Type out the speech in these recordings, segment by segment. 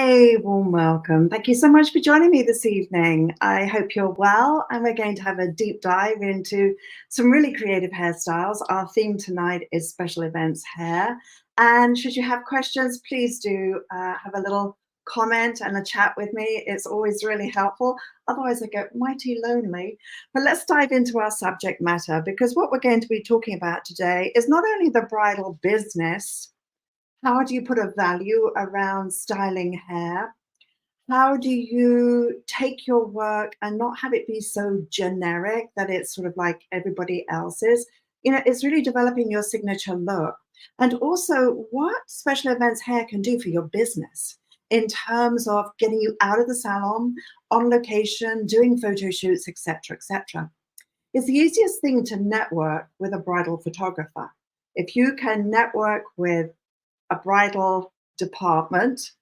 Hey, warm welcome. Thank you so much for joining me this evening. I hope you're well, and we're going to have a deep dive into some really creative hairstyles. Our theme tonight is special events hair. And should you have questions, please do have a little comment and a chat with me. It's always really helpful. Otherwise, I get mighty lonely. But let's dive into our subject matter, because what we're going to be talking about today is not only the bridal business. How do you put a value around styling hair? How do you take your work and not have it be so generic that it's sort of like everybody else's? It's really developing your signature look. And also what special events hair can do for your business in terms of getting you out of the salon, on location, doing photo shoots, etc., etc. It's the easiest thing to network with a bridal photographer. If you can network with a bridal department,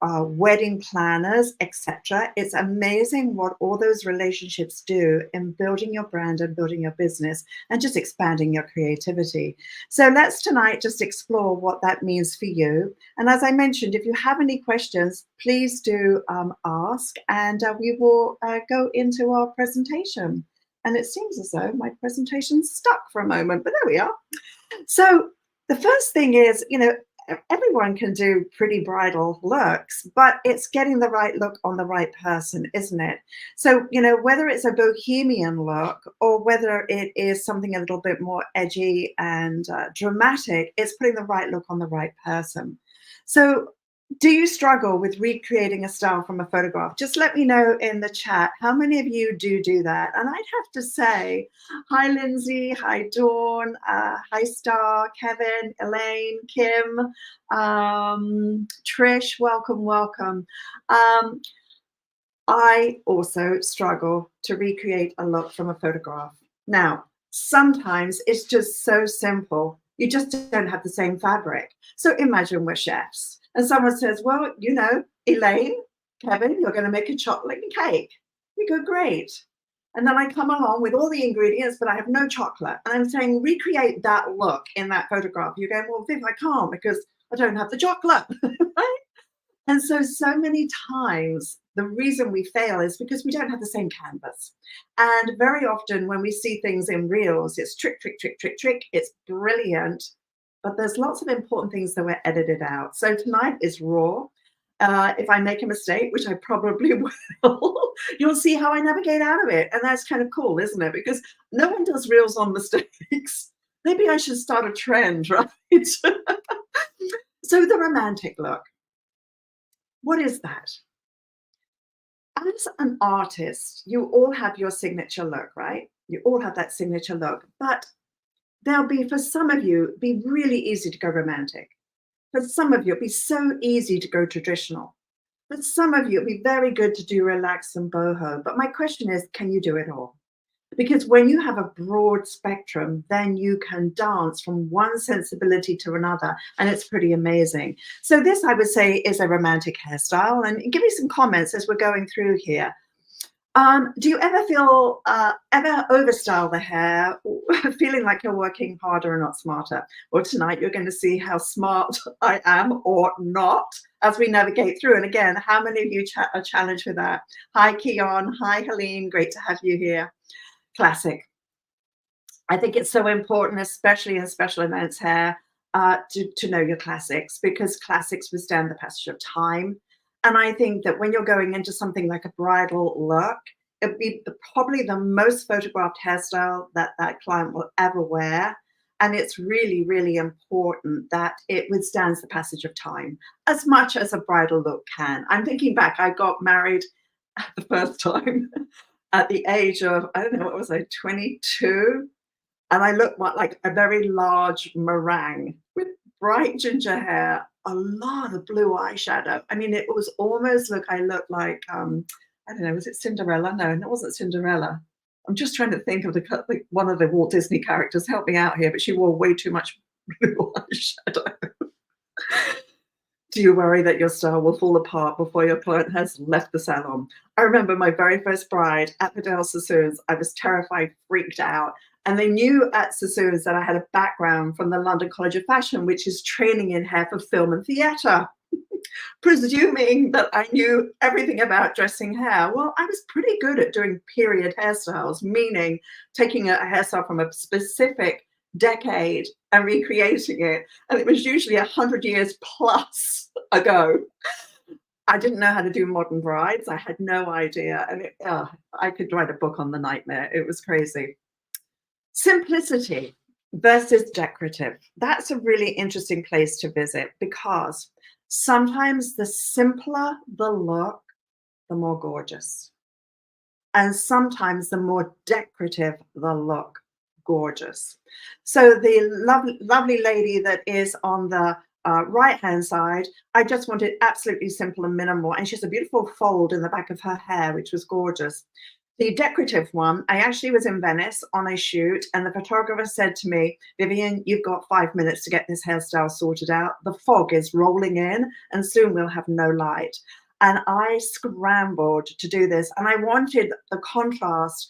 wedding planners, etc. It's amazing what all those relationships do in building your brand and building your business and just expanding your creativity. So let's tonight just explore what that means for you. And as I mentioned, if you have any questions, please do ask, and we will go into our presentation. And it seems as though my presentation's stuck for a moment, but there we are. So the first thing is, everyone can do pretty bridal looks, but it's getting the right look on the right person, isn't it? So, whether it's a bohemian look or whether it is something a little bit more edgy and dramatic, it's putting the right look on the right person. So, do you struggle with recreating a style from a photograph? Just let me know in the chat how many of you do that. And I'd have to say, hi, Lindsay, hi, Dawn, hi, Star, Kevin, Elaine, Kim, Trish, welcome. I also struggle to recreate a look from a photograph. Now, sometimes it's just so simple. You just don't have the same fabric. So imagine we're chefs. And someone says, well, Elaine, Kevin, you're going to make a chocolate cake. We go, great. And then I come along with all the ingredients, but I have no chocolate. And I'm saying, recreate that look in that photograph. You're going, well, Viv, I can't because I don't have the chocolate. Right? And so many times, the reason we fail is because we don't have the same canvas. And very often when we see things in reels, it's trick. It's brilliant. But there's lots of important things that were edited out. So tonight is raw. If I make a mistake, which I probably will, you'll see how I navigate out of it. And that's kind of cool, isn't it? Because no one does reels on mistakes. Maybe I should start a trend, right? So the romantic look. What is that? As an artist, you all have your signature look, right? You all have that signature look. But there'll be, for some of you, be really easy to go romantic. For some of you, it'll be so easy to go traditional. For some of you, it'll be very good to do relaxed and boho. But my question is, can you do it all? Because when you have a broad spectrum, then you can dance from one sensibility to another, and it's pretty amazing. So this, I would say, is a romantic hairstyle. And give me some comments as we're going through here. Do you ever feel, ever overstyle the hair, feeling like you're working harder and not smarter? Well, tonight you're going to see how smart I am or not as we navigate through. And again, how many of you are challenged with that? Hi, Keon. Hi, Helene. Great to have you here. Classic. I think it's so important, especially in special events hair, to know your classics, because classics withstand the passage of time. And I think that when you're going into something like a bridal look, it'd be probably the most photographed hairstyle that client will ever wear. And it's really, really important that it withstands the passage of time as much as a bridal look can. I'm thinking back, I got married the first time at the age of, I don't know, what was I, 22? And I looked like a very large meringue with bright ginger hair, a lot of blue eyeshadow. I mean, it was almost I looked like, I don't know, was it Cinderella? No, it wasn't Cinderella. I'm just trying to think of one of the Walt Disney characters. Help me out here, but she wore way too much blue eyeshadow. Do you worry that your style will fall apart before your client has left the salon? I remember my very first bride at Bridal Sassoons. I was terrified, freaked out. And they knew at Sassoons that I had a background from the London College of Fashion, which is training in hair for film and theatre. presuming that I knew everything about dressing hair. Well, I was pretty good at doing period hairstyles, meaning taking a hairstyle from a specific decade and recreating it. And it was usually 100 years plus ago. I didn't know how to do modern brides. I had no idea. And I could write a book on the nightmare. It was crazy. Simplicity versus decorative. That's a really interesting place to visit because sometimes the simpler the look, the more gorgeous. And sometimes the more decorative the look, gorgeous. So the lovely lady that is on the right hand side, I just wanted absolutely simple and minimal. And she has a beautiful fold in the back of her hair, which was gorgeous. The decorative one, I actually was in Venice on a shoot, and the photographer said to me, Vivienne, you've got 5 minutes to get this hairstyle sorted out. The fog is rolling in, and soon we'll have no light. And I scrambled to do this, and I wanted the contrast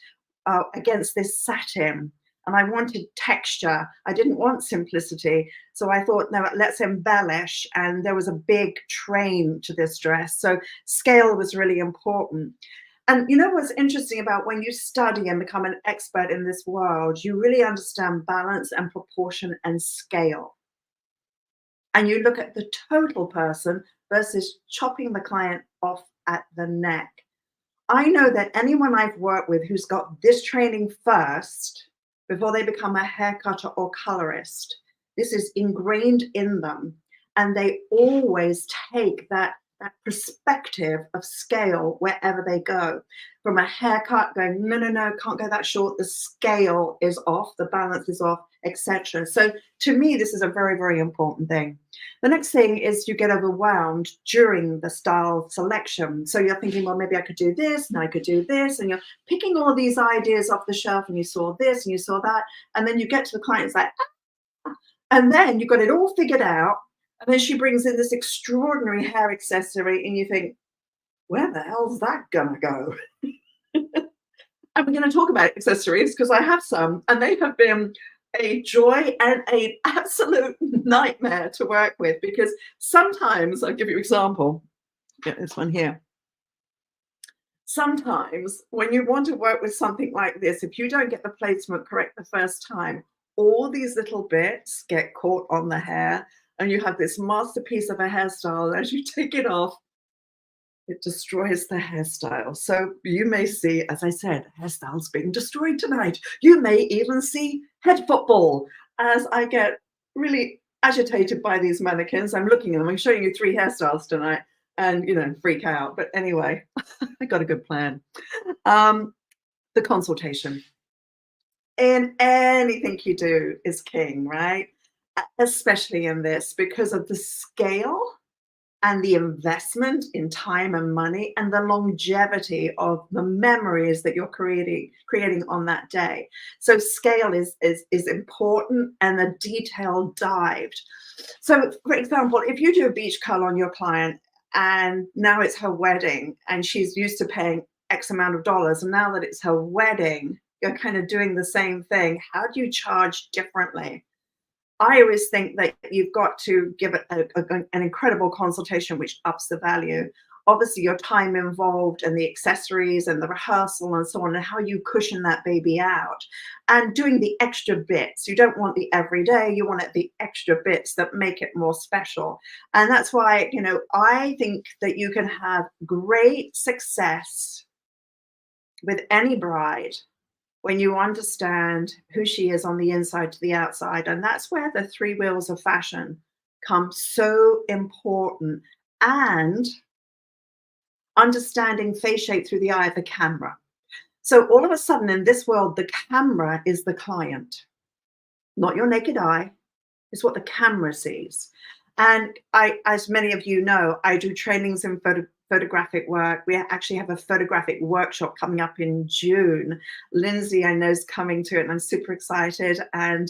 against this satin, and I wanted texture. I didn't want simplicity. So I thought, no, let's embellish. And there was a big train to this dress. So scale was really important. And you know what's interesting about when you study and become an expert in this world, you really understand balance and proportion and scale. And you look at the total person versus chopping the client off at the neck. I know that anyone I've worked with who's got this training first, before they become a hair cutter or colorist, this is ingrained in them. And they always take that perspective of scale wherever they go. From a haircut going, no, can't go that short. The scale is off, the balance is off, etc. So to me, this is a very, very important thing. The next thing is you get overwhelmed during the style selection. So you're thinking, well, maybe I could do this and I could do this. And you're picking all these ideas off the shelf and you saw this and you saw that. And then you get to the client, it's like, and then you've got it all figured out. And then she brings in this extraordinary hair accessory and you think, where the hell's that gonna go? And we're going to talk about accessories because I have some and they have been a joy and an absolute nightmare to work with, because sometimes, I'll give you an example. Get this one here. Sometimes when you want to work with something like this, if you don't get the placement correct the first time, all these little bits get caught on the hair. And you have this masterpiece of a hairstyle, and as you take it off, it destroys the hairstyle. So you may see, as I said, hairstyles being destroyed tonight. You may even see head football as I get really agitated by these mannequins. I'm looking at them. I'm showing you 3 hairstyles tonight and, freak out. But anyway, I got a good plan. The consultation. In anything you do is king, right? Especially in this, because of the scale and the investment in time and money and the longevity of the memories that you're creating on that day. So scale is important, and the detail dived. So for example, if you do a beach color on your client and now it's her wedding and she's used to paying X amount of dollars, and now that it's her wedding, you're kind of doing the same thing. How do you charge differently? I always think that you've got to give it an incredible consultation, which ups the value. Obviously, your time involved and the accessories and the rehearsal and so on, and how you cushion that baby out. And doing the extra bits. You don't want the everyday, you want the extra bits that make it more special. And that's why, I think that you can have great success with any bride when you understand who she is on the inside to the outside. And that's where the 3 wheels of fashion come so important. And understanding face shape through the eye of the camera. So all of a sudden in this world, the camera is the client, not your naked eye. It's what the camera sees. And as many of you know, I do trainings in photographic work. We actually have a photographic workshop coming up in June. Lindsay, I know, is coming to it, and I'm super excited. And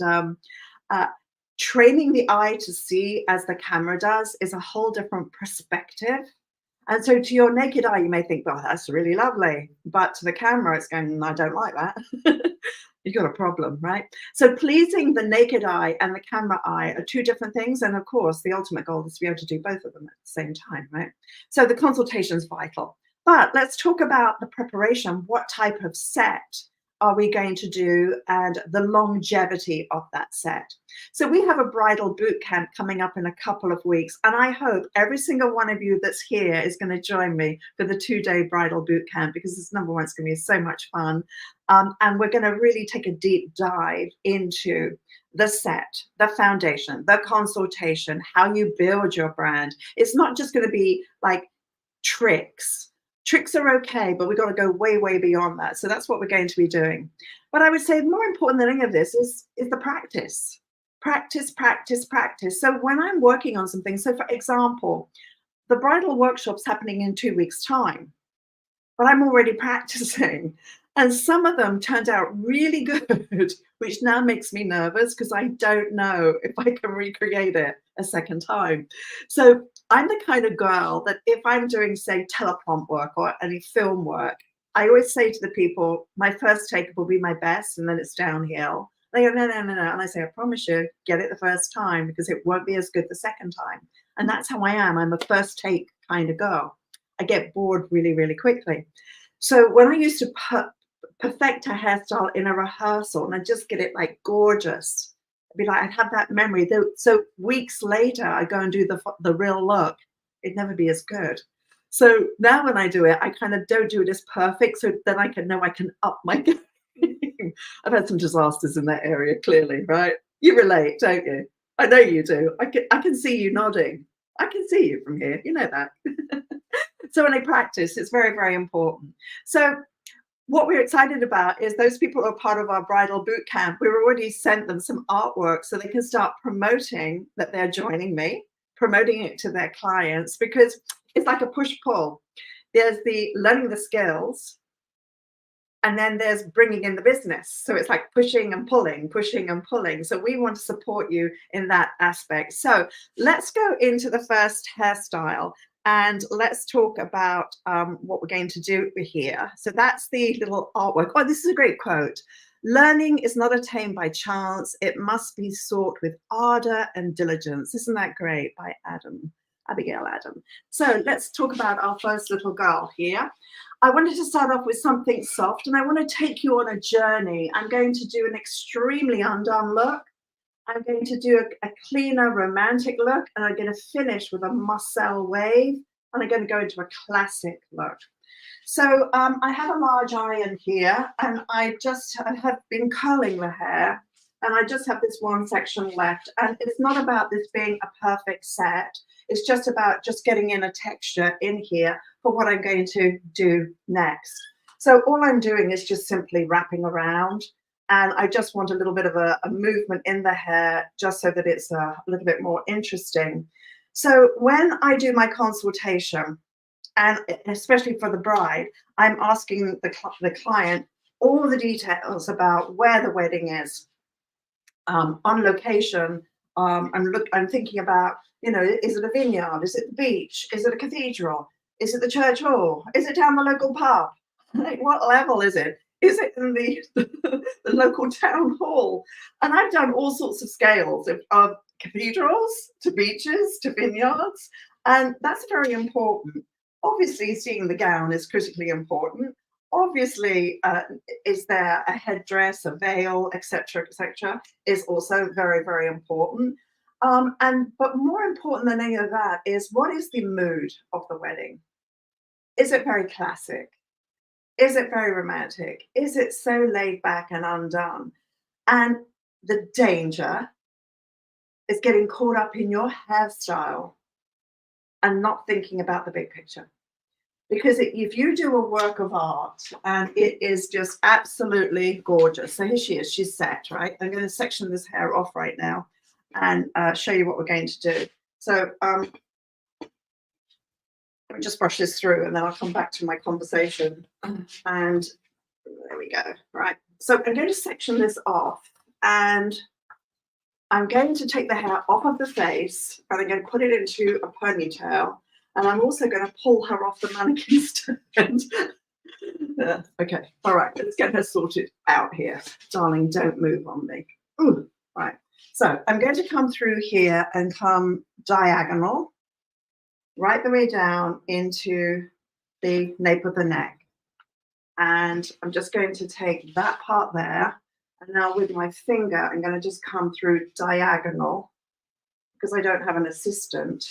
training the eye to see as the camera does is a whole different perspective. And so to your naked eye, you may think, well, that's really lovely. But to the camera, it's going, I don't like that. you've got a problem, right? So pleasing the naked eye and the camera eye are two different things. And of course, the ultimate goal is to be able to do both of them at the same time, right? So the consultation is vital. But let's talk about the preparation. What type of set are we going to do and the longevity of that set? So we have a bridal boot camp coming up in a couple of weeks. And I hope every single one of you that's here is going to join me for the 2-day bridal boot camp, because it's number one, it's going to be so much fun. And we're going to really take a deep dive into the set, the foundation, the consultation, how you build your brand. It's not just going to be like tricks. Tricks are okay, but we've got to go way, way beyond that. So that's what we're going to be doing. But I would say more important than any of this is the practice. Practice, practice, practice. So when I'm working on something, so for example, the bridal workshop's happening in 2 weeks' time, but I'm already practicing. And some of them turned out really good, which now makes me nervous because I don't know if I can recreate it a second time. So I'm the kind of girl that if I'm doing, say, teleprompt work or any film work, I always say to the people, my first take will be my best, and then it's downhill. They go, no, no, no, no. And I say, I promise you, get it the first time because it won't be as good the second time. And that's how I am. I'm a first take kind of girl. I get bored really, really quickly. So when I used to perfect a hairstyle in a rehearsal and I just get it like gorgeous, I'd be like, I'd have that memory. So weeks later, I go and do the real look. It'd never be as good. So now when I do it, I kind of don't do it as perfect. So then I can know I can up my game. I've had some disasters in that area, clearly, right? You relate, don't you? I know you do. I can see you nodding. I can see you from here. You know that. So when I practice, it's very, very important. So what we're excited about is those people who are part of our bridal boot camp, we've already sent them some artwork so they can start promoting that they're joining me, promoting it to their clients, because it's like a push-pull. There's the learning the skills, and then there's bringing in the business. So it's like pushing and pulling, pushing and pulling. So we want to support you in that aspect. So let's go into the first hairstyle. And let's talk about what we're going to do here. So that's the little artwork. Oh, this is a great quote. Learning is not attained by chance. It must be sought with ardor and diligence. Isn't that great? By Abigail Adam. So let's talk about our first little girl here. I wanted to start off with something soft, and I want to take you on a journey. I'm going to do an extremely undone look. I'm going to do a cleaner, romantic look, and I'm going to finish with a muscle wave, and I'm going to go into a classic look. So I have a large iron here, and I just have been curling the hair, and I just have this one section left. And it's not about this being a perfect set. It's just about just getting in a texture in here for what I'm going to do next. So all I'm doing is just simply wrapping around. And I just want a little bit of a movement in the hair just so that it's a little bit more interesting. So when I do my consultation, and especially for the bride, I'm asking the client all the details about where the wedding is, on location. I'm thinking about, is it a vineyard? Is it the beach? Is it a cathedral? Is it the church hall? Is it down the local pub? Like, what level is it? Is it in the local town hall? And I've done all sorts of scales of cathedrals to beaches to vineyards. And that's very important. Obviously, seeing the gown is critically important. Obviously, is there a headdress, a veil, etc., is also very, very important. But more important than any of that is, what is the mood of the wedding? Is it very classic? Is it very romantic? Is it so laid back and undone? And the danger is getting caught up in your hairstyle and not thinking about the big picture. Because if you do a work of art and it is just absolutely gorgeous. So here she is, she's set, right? I'm going to section this hair off right now and show you what we're going to do. So let me just brush this through and then I'll come back to my conversation. And there we go, right? So I'm going to section this off and I'm going to take the hair off of the face and I'm going to put it into a ponytail. And I'm also going to pull her off the mannequin stand Yeah, okay, all right, let's get her sorted out here. Darling, don't move on me. Ooh, right. So I'm going to come through here and come diagonal right the way down into the nape of the neck. And I'm just going to take that part there. And now with my finger, I'm going to just come through diagonal because I don't have an assistant.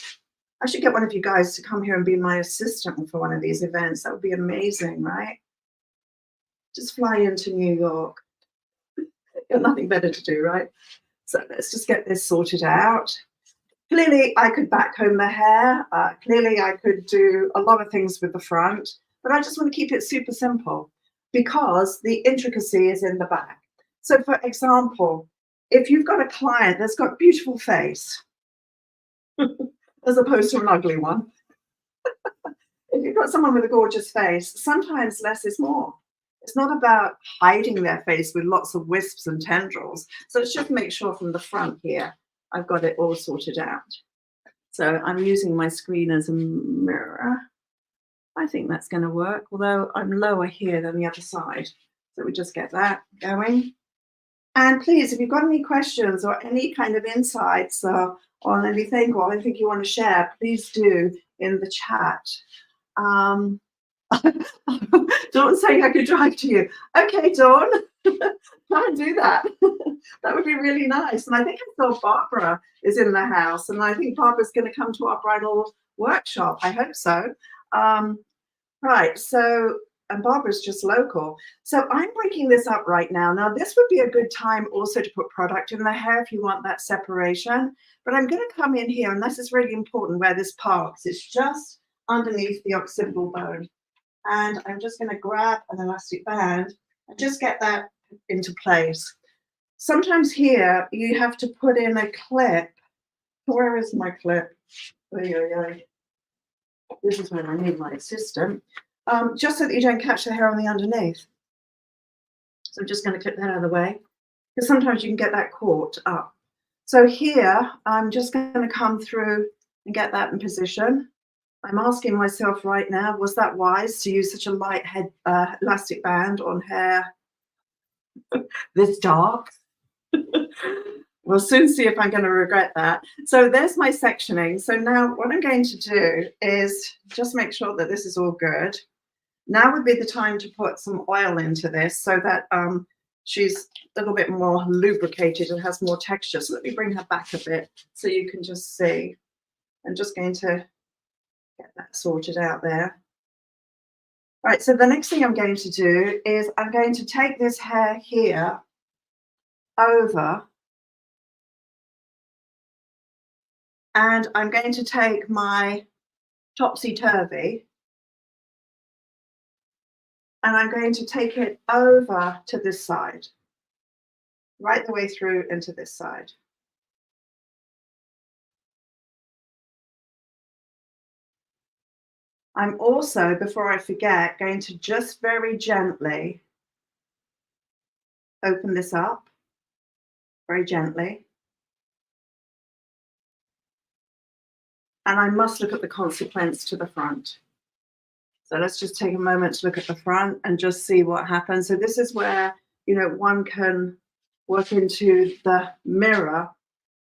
I should get one of you guys to come here and be my assistant for one of these events. That would be amazing, right? Just fly into New York. Got nothing better to do, right? So let's just get this sorted out. Clearly, I could backcomb the hair. Clearly, I could do a lot of things with the front, but I just want to keep it super simple because the intricacy is in the back. So for example, if you've got a client that's got a beautiful face, as opposed to an ugly one, if you've got someone with a gorgeous face, sometimes less is more. It's not about hiding their face with lots of wisps and tendrils. So let's just make sure from the front here, I've got it all sorted out. So I'm using my screen as a mirror. I think that's going to work, although I'm lower here than the other side. So we just get that going. And please, if you've got any questions or any kind of insights on anything or anything you want to share, please do in the chat. Dawn's saying I could drive to you. Okay, Dawn, come and do that. That would be really nice. And I think I saw Barbara is in the house, and I think Barbara's going to come to our bridal workshop. I hope so. Right, so, and Barbara's just local. So I'm breaking this up right now. Now, this would be a good time also to put product in the hair if you want that separation. But I'm going to come in here, and this is really important where this parks. It's just underneath the occipital bone. And I'm just going to grab an elastic band and just get that into place. Sometimes here you have to put in a clip. Where is my clip? This is when I need my assistant. Just so that you don't catch the hair on the underneath. So I'm just going to clip that out of the way because sometimes you can get that caught up. So here I'm just going to come through and get that in position. I'm asking myself right now, was that wise to use such a light elastic band on hair this dark? We'll soon see if I'm going to regret that. So there's my sectioning. So now what I'm going to do is just make sure that this is all good. Now would be the time to put some oil into this so that she's a little bit more lubricated and has more texture. So let me bring her back a bit so you can just see. I'm just going to get that sorted out there. All right, so the next thing I'm going to do is I'm going to take this hair here over, and I'm going to take my topsy-turvy and I'm going to take it over to this side, right the way through into this side. I'm also, before I forget, going to just very gently open this up, very gently. And I must look at the consequence to the front. So let's just take a moment to look at the front and just see what happens. So this is where, you know, one can work into the mirror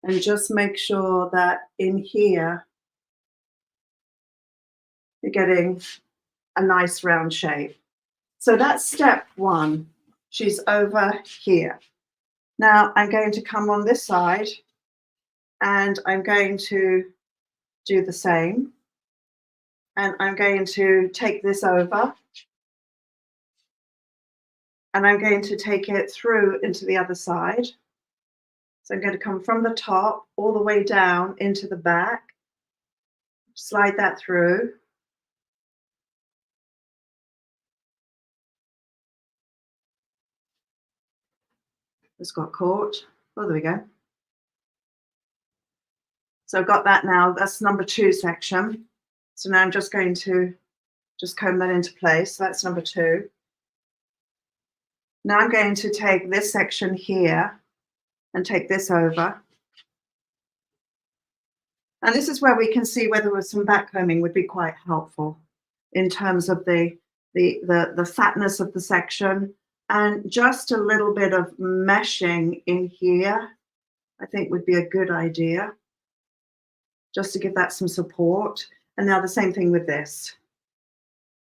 and just make sure that in here, you're getting a nice round shape. So that's step one. She's over here. Now I'm going to come on this side and I'm going to do the same. And I'm going to take this over and I'm going to take it through into the other side. So I'm going to come from the top all the way down into the back, slide that through. It's got caught. Oh, there we go. So I've got that now. That's number 2 section. So now I'm just going to just comb that into place. So that's number 2. Now I'm going to take this section here and take this over. And this is where we can see whether some backcombing would be quite helpful in terms of the the fatness of the section, and just a little bit of meshing in here, I think would be a good idea, just to give that some support. And now the same thing with this,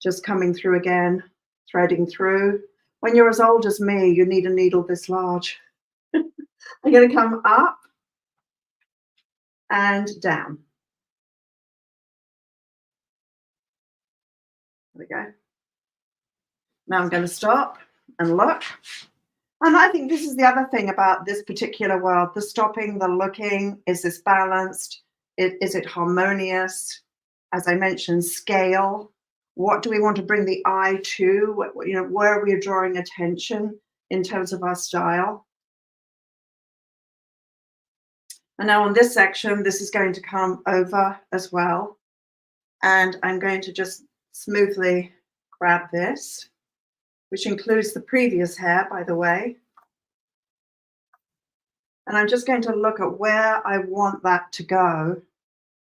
just coming through again, threading through. When you're as old as me, you need a needle this large. I'm going to come up and down. There we go. Now I'm going to stop and look. And I think this is the other thing about this particular world, the stopping, the looking. Is this balanced? Is it harmonious? As I mentioned, scale. What do we want to bring the eye to? Where are we drawing attention in terms of our style? And now on this section, this is going to come over as well. And I'm going to just smoothly grab this, which includes the previous hair, by the way. And I'm just going to look at where I want that to go.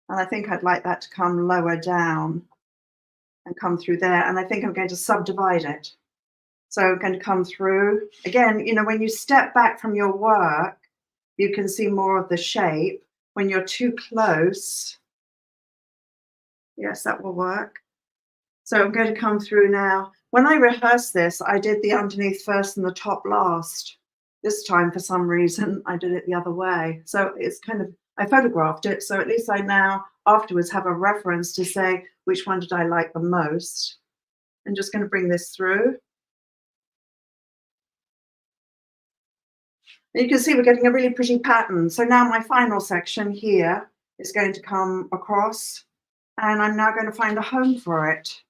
And I think I'd like that to come lower down and come through there. And I think I'm going to subdivide it. So I'm going to come through. Again, when you step back from your work, you can see more of the shape. When you're too close, yes, that will work. So I'm going to come through now. When I rehearsed this, I did the underneath first and the top last. This time, for some reason, I did it the other way. So it's kind of, I photographed it, so at least I now afterwards have a reference to say which one did I like the most. I'm just going to bring this through. And you can see we're getting a really pretty pattern. So now my final section here is going to come across, and I'm now going to find a home for it.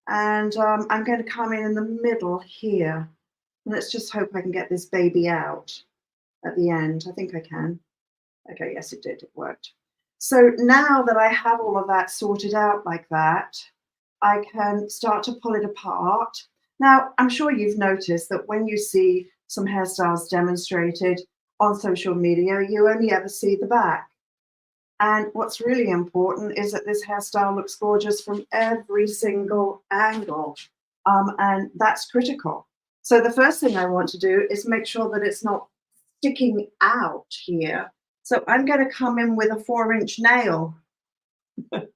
And I'm going to come in the middle here. And let's just hope I can get this baby out at the end. I think I can. Okay, yes, it did. It worked. So now that I have all of that sorted out like that, I can start to pull it apart. Now, I'm sure you've noticed that when you see some hairstyles demonstrated on social media, you only ever see the back. And what's really important is that this hairstyle looks gorgeous from every single angle. And that's critical. So the first thing I want to do is make sure that it's not sticking out here. So I'm going to come in with a 4-inch nail. I'm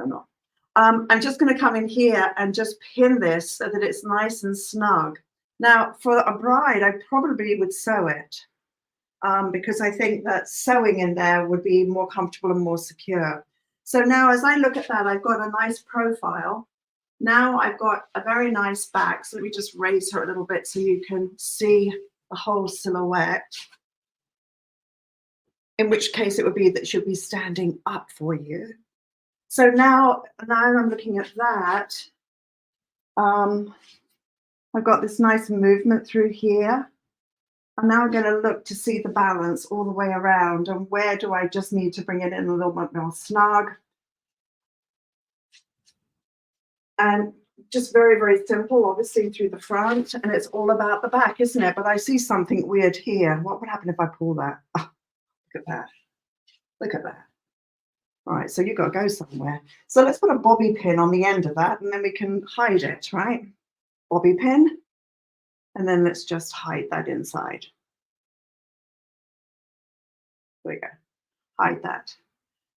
not. I'm just going to come in here and just pin this so that it's nice and snug. Now, for a bride, I probably would sew it because I think that sewing in there would be more comfortable and more secure. So now as I look at that, I've got a nice profile. Now I've got a very nice back. So let me just raise her a little bit so you can see the whole silhouette. In which case it would be that she'll be standing up for you. So now I'm looking at that. I've got this nice movement through here. And now I'm going to look to see the balance all the way around. And where do I just need to bring it in a little bit more snug? And just very, very simple, obviously through the front. And it's all about the back, isn't it? But I see something weird here. What would happen if I pull that? Oh, look at that. Look at that. All right, so you've got to go somewhere. So let's put a bobby pin on the end of that, and then we can hide it, right? Bobby pin, and then let's just hide that inside. There we go, hide that.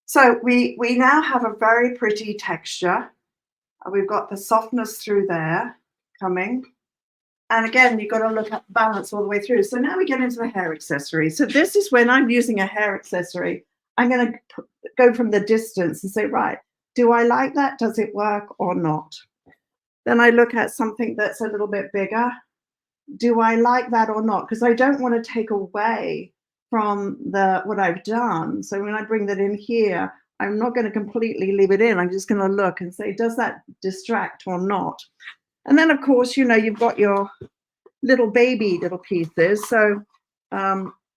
So we now have a very pretty texture. We've got the softness through there coming. And again, you've got to look at balance all the way through. So now we get into the hair accessory. So this is when I'm using a hair accessory. I'm going to go from the distance and say, right, do I like that? Does it work or not? Then I look at something that's a little bit bigger. Do I like that or not? Because I don't want to take away from what I've done. So when I bring that in here, I'm not going to completely leave it in. I'm just going to look and say, does that distract or not? And then, of course, you've got your little baby little pieces. So,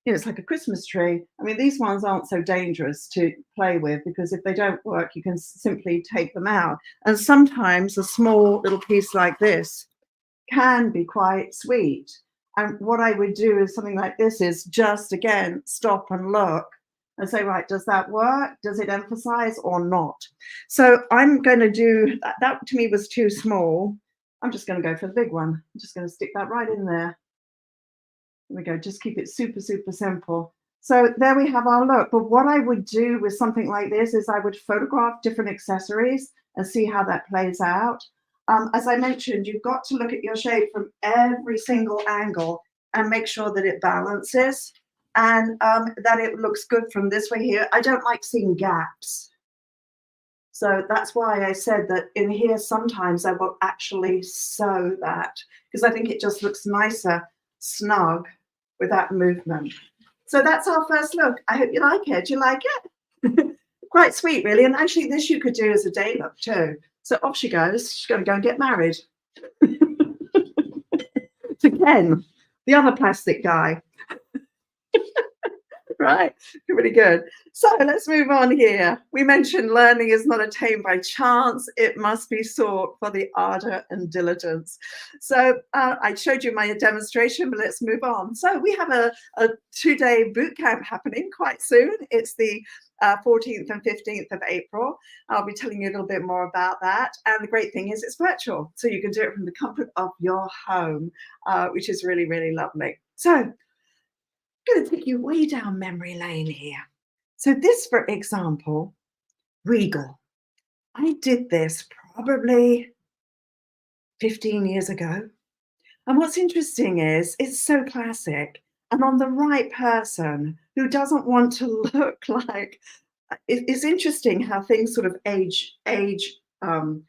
it's like a Christmas tree. I mean, these ones aren't so dangerous to play with because if they don't work, you can simply take them out. And sometimes a small little piece like this can be quite sweet. And what I would do is something like this is just, again, stop and look and say, right, does that work? Does it emphasize or not? So I'm going to do that. That to me was too small. I'm just going to go for the big one. I'm just going to stick that right in there. There we go. Just keep it super, super simple. So there we have our look. But what I would do with something like this is I would photograph different accessories and see how that plays out. As I mentioned, you've got to look at your shape from every single angle and make sure that it balances and that it looks good from this way here. I don't like seeing gaps. So that's why I said that in here, sometimes I will actually sew that because I think it just looks nicer, snug with that movement. So that's our first look. I hope you like it. Do you like it? Quite sweet, really. And actually, this you could do as a day look too. So off she goes. She's going to go and get married to Ken, the other plastic guy. Right, really good. So let's move on here. We mentioned learning is not attained by chance. It must be sought for the ardor and diligence. So I showed you my demonstration, but let's move on. So we have a 2-day boot camp happening quite soon. It's the 14th and 15th of April. I'll be telling you a little bit more about that. And the great thing is it's virtual. So you can do it from the comfort of your home, which is really, really lovely. So going to take you way down memory lane here. So this, for example, Regal. I did this probably 15 years ago. And what's interesting is it's so classic and on the right person who doesn't want to look like, it's interesting how things sort of age up to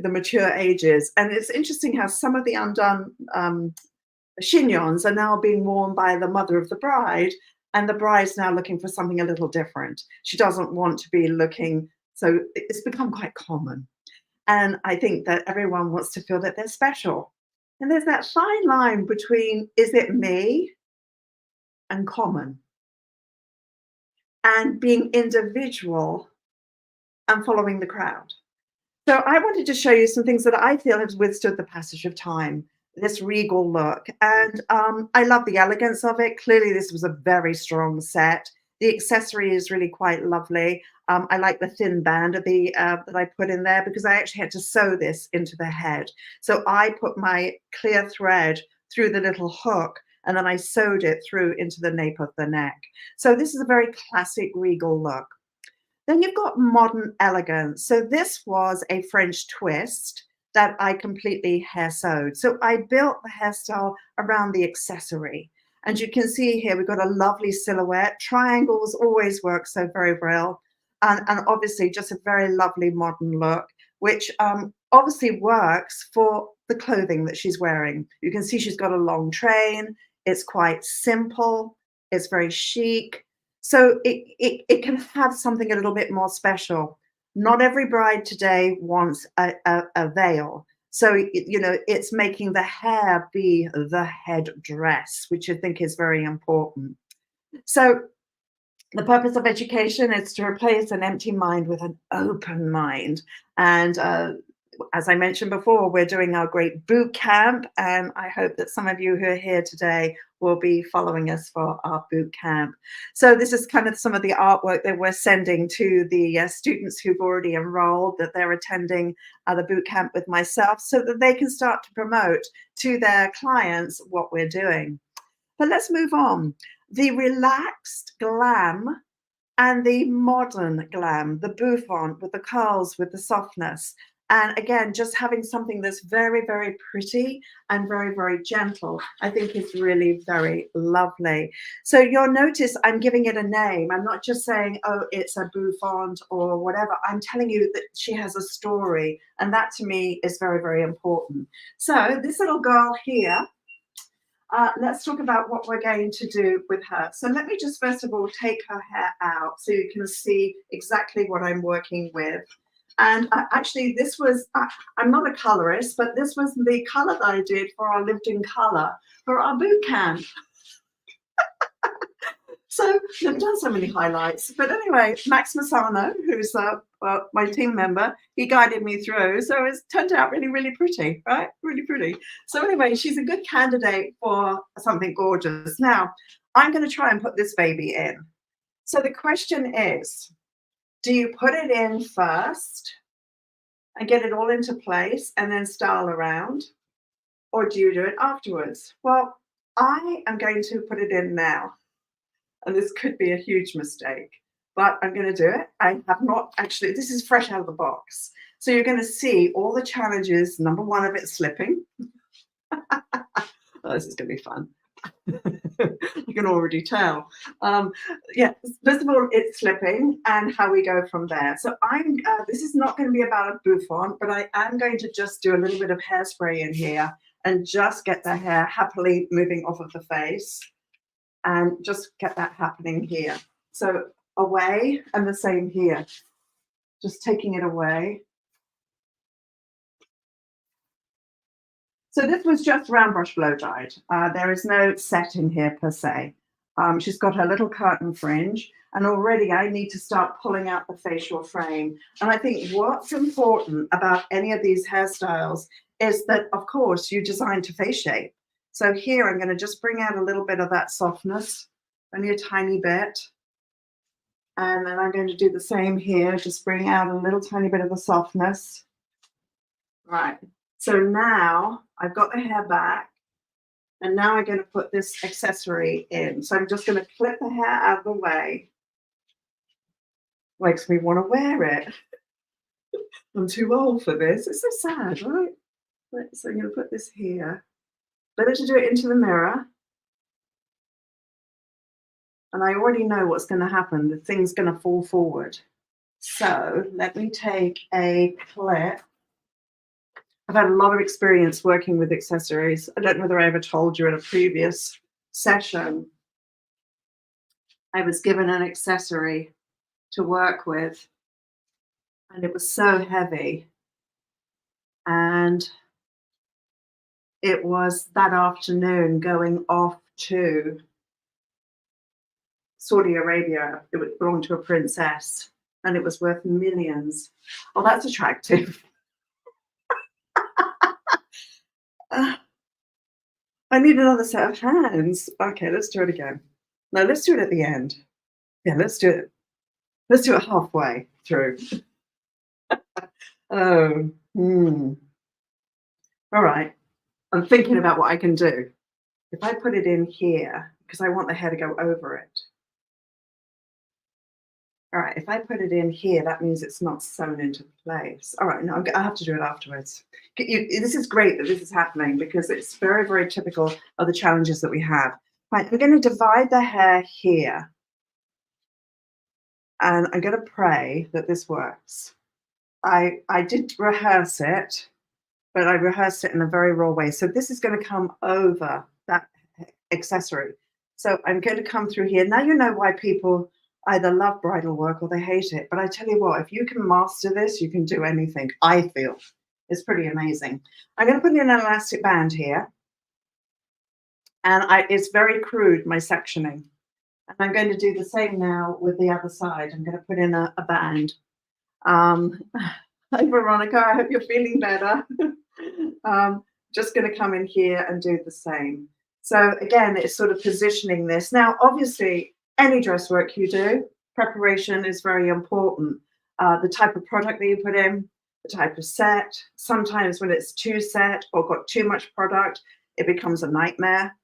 the mature ages. And it's interesting how some of the undone chignons are now being worn by the mother of the bride, and the bride's now looking for something a little different. She doesn't want to be looking, so it's become quite common. And I think that everyone wants to feel that they're special. And there's that fine line between, is it me and common? And being individual and following the crowd. So I wanted to show you some things that I feel have withstood the passage of time. This regal look, and I love the elegance of it. Clearly this was a very strong set. The accessory is really quite lovely. I like the thin band of the that I put in there because I actually had to sew this into the head. So I put my clear thread through the little hook and then I sewed it through into the nape of the neck. So this is a very classic regal look. Then you've got modern elegance. So this was a French twist that I completely hair sewed. So I built the hairstyle around the accessory. And you can see here, we've got a lovely silhouette. Triangles always work so very well. And obviously just a very lovely modern look, which obviously works for the clothing that she's wearing. You can see she's got a long train. It's quite simple. It's very chic. So it can have something a little bit more special. Not every bride today wants a veil. So, you know, it's making the hair be the head dress, which I think is very important. So the purpose of education is to replace an empty mind with an open mind. And as I mentioned before, we're doing our great boot camp, and I hope that some of you who are here today will be following us for our boot camp. So this is kind of some of the artwork that we're sending to the students who've already enrolled, that they're attending the boot camp with myself, so that they can start to promote to their clients what we're doing. But let's move on. The relaxed glam and the modern glam, the bouffant with the curls, with the softness. And again, just having something that's very, very pretty and very, very gentle, I think is really very lovely. So you'll notice I'm giving it a name. I'm not just saying, oh, it's a bouffant or whatever. I'm telling you that she has a story. And that to me is very, very important. So this little girl here, let's talk about what we're going to do with her. So let me just first of all take her hair out so you can see exactly what I'm working with. And actually this was, I'm not a colorist, but this was the color that I did for our lived in color for our boot camp. So I've done so many highlights. But anyway, Max Massano, who's my team member, he guided me through. So it's turned out really, really pretty, right? Really pretty. So anyway, she's a good candidate for something gorgeous. Now, I'm going to try and put this baby in. So the question is, do you put it in first and get it all into place and then style around? Or do you do it afterwards? Well, I am going to put it in now. And this could be a huge mistake, but I'm going to do it. I have not actually, this is fresh out of the box. So you're going to see all the challenges. Number one of it slipping. Oh, this is going to be fun. You can already tell. Yeah, first of all, it's slipping and how we go from there. So this is not going to be about a bouffant, but I am going to just do a little bit of hairspray in here and just get the hair happily moving off of the face and just get that happening here. So away, and the same here. Just taking it away. So this was just round brush blow dried. There is no set in here per se. She's got her little curtain fringe, and already I need to start pulling out the facial frame. And I think what's important about any of these hairstyles is that, of course, you design to face shape. So here I'm going to just bring out a little bit of that softness, only a tiny bit. And then I'm going to do the same here, just bring out a little tiny bit of the softness. Right. So now I've got the hair back, and now I'm going to put this accessory in. So I'm just going to clip the hair out of the way. Makes me want to wear it. I'm too old for this. It's so sad, right? So I'm going to put this here. Better to do it into the mirror. And I already know what's going to happen. The thing's going to fall forward. So let me take a clip. I've had a lot of experience working with accessories. I don't know whether I ever told you in a previous session. I was given an accessory to work with, and it was so heavy. And it was that afternoon going off to Saudi Arabia. It belonged to a princess, and it was worth millions. Oh, that's attractive. I need another set of hands. Okay, let's do it again. No, let's do it at the end. Yeah, let's do it. Let's do it halfway through. Oh, all right. I'm thinking about what I can do. If I put it in here, because I want the hair to go over it. All right, if I put it in here, that means it's not sewn into place. All right, no, I have to do it afterwards. This is great that this is happening because it's very, very typical of the challenges that we have. Right, I'm going to divide the hair here. And I'm going to pray that this works. I did rehearse it, but I rehearsed it in a very raw way. So this is going to come over that accessory. So I'm going to come through here. Now you know why people either love bridal work or they hate it. But I tell you what, if you can master this, you can do anything, I feel. It's pretty amazing. I'm going to put in an elastic band here. And it's very crude, my sectioning. And I'm going to do the same now with the other side. I'm going to put in a band. Hi, Veronica. I hope you're feeling better. Just going to come in here and do the same. So again, it's sort of positioning this. Now, obviously, any dress work you do, preparation is very important. The type of product that you put in, the type of set. Sometimes when it's too set or got too much product, it becomes a nightmare.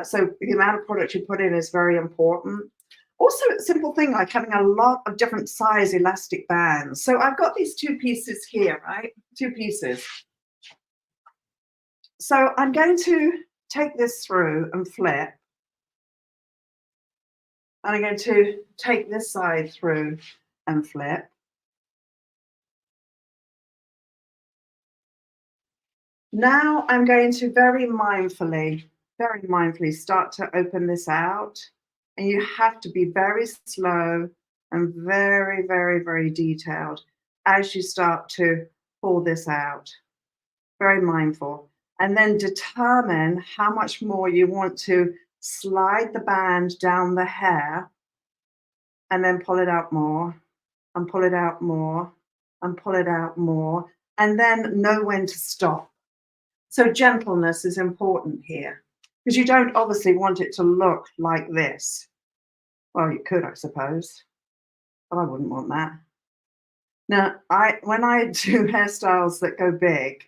So the amount of product you put in is very important. Also, a simple thing like having a lot of different size elastic bands. So I've got these two pieces here, right? Two pieces. So I'm going to take this through and flip. And I'm going to take this side through and flip. Now I'm going to very mindfully start to open this out. And you have to be very slow and very, very, very detailed as you start to pull this out. Very mindful. And then determine how much more you want to slide the band down the hair and then pull it out more and pull it out more and pull it out more, and then know when to stop. So gentleness is important here. because you don't obviously want it to look like this. Well, you could, I suppose, but I wouldn't want that. Now, when I do hairstyles that go big,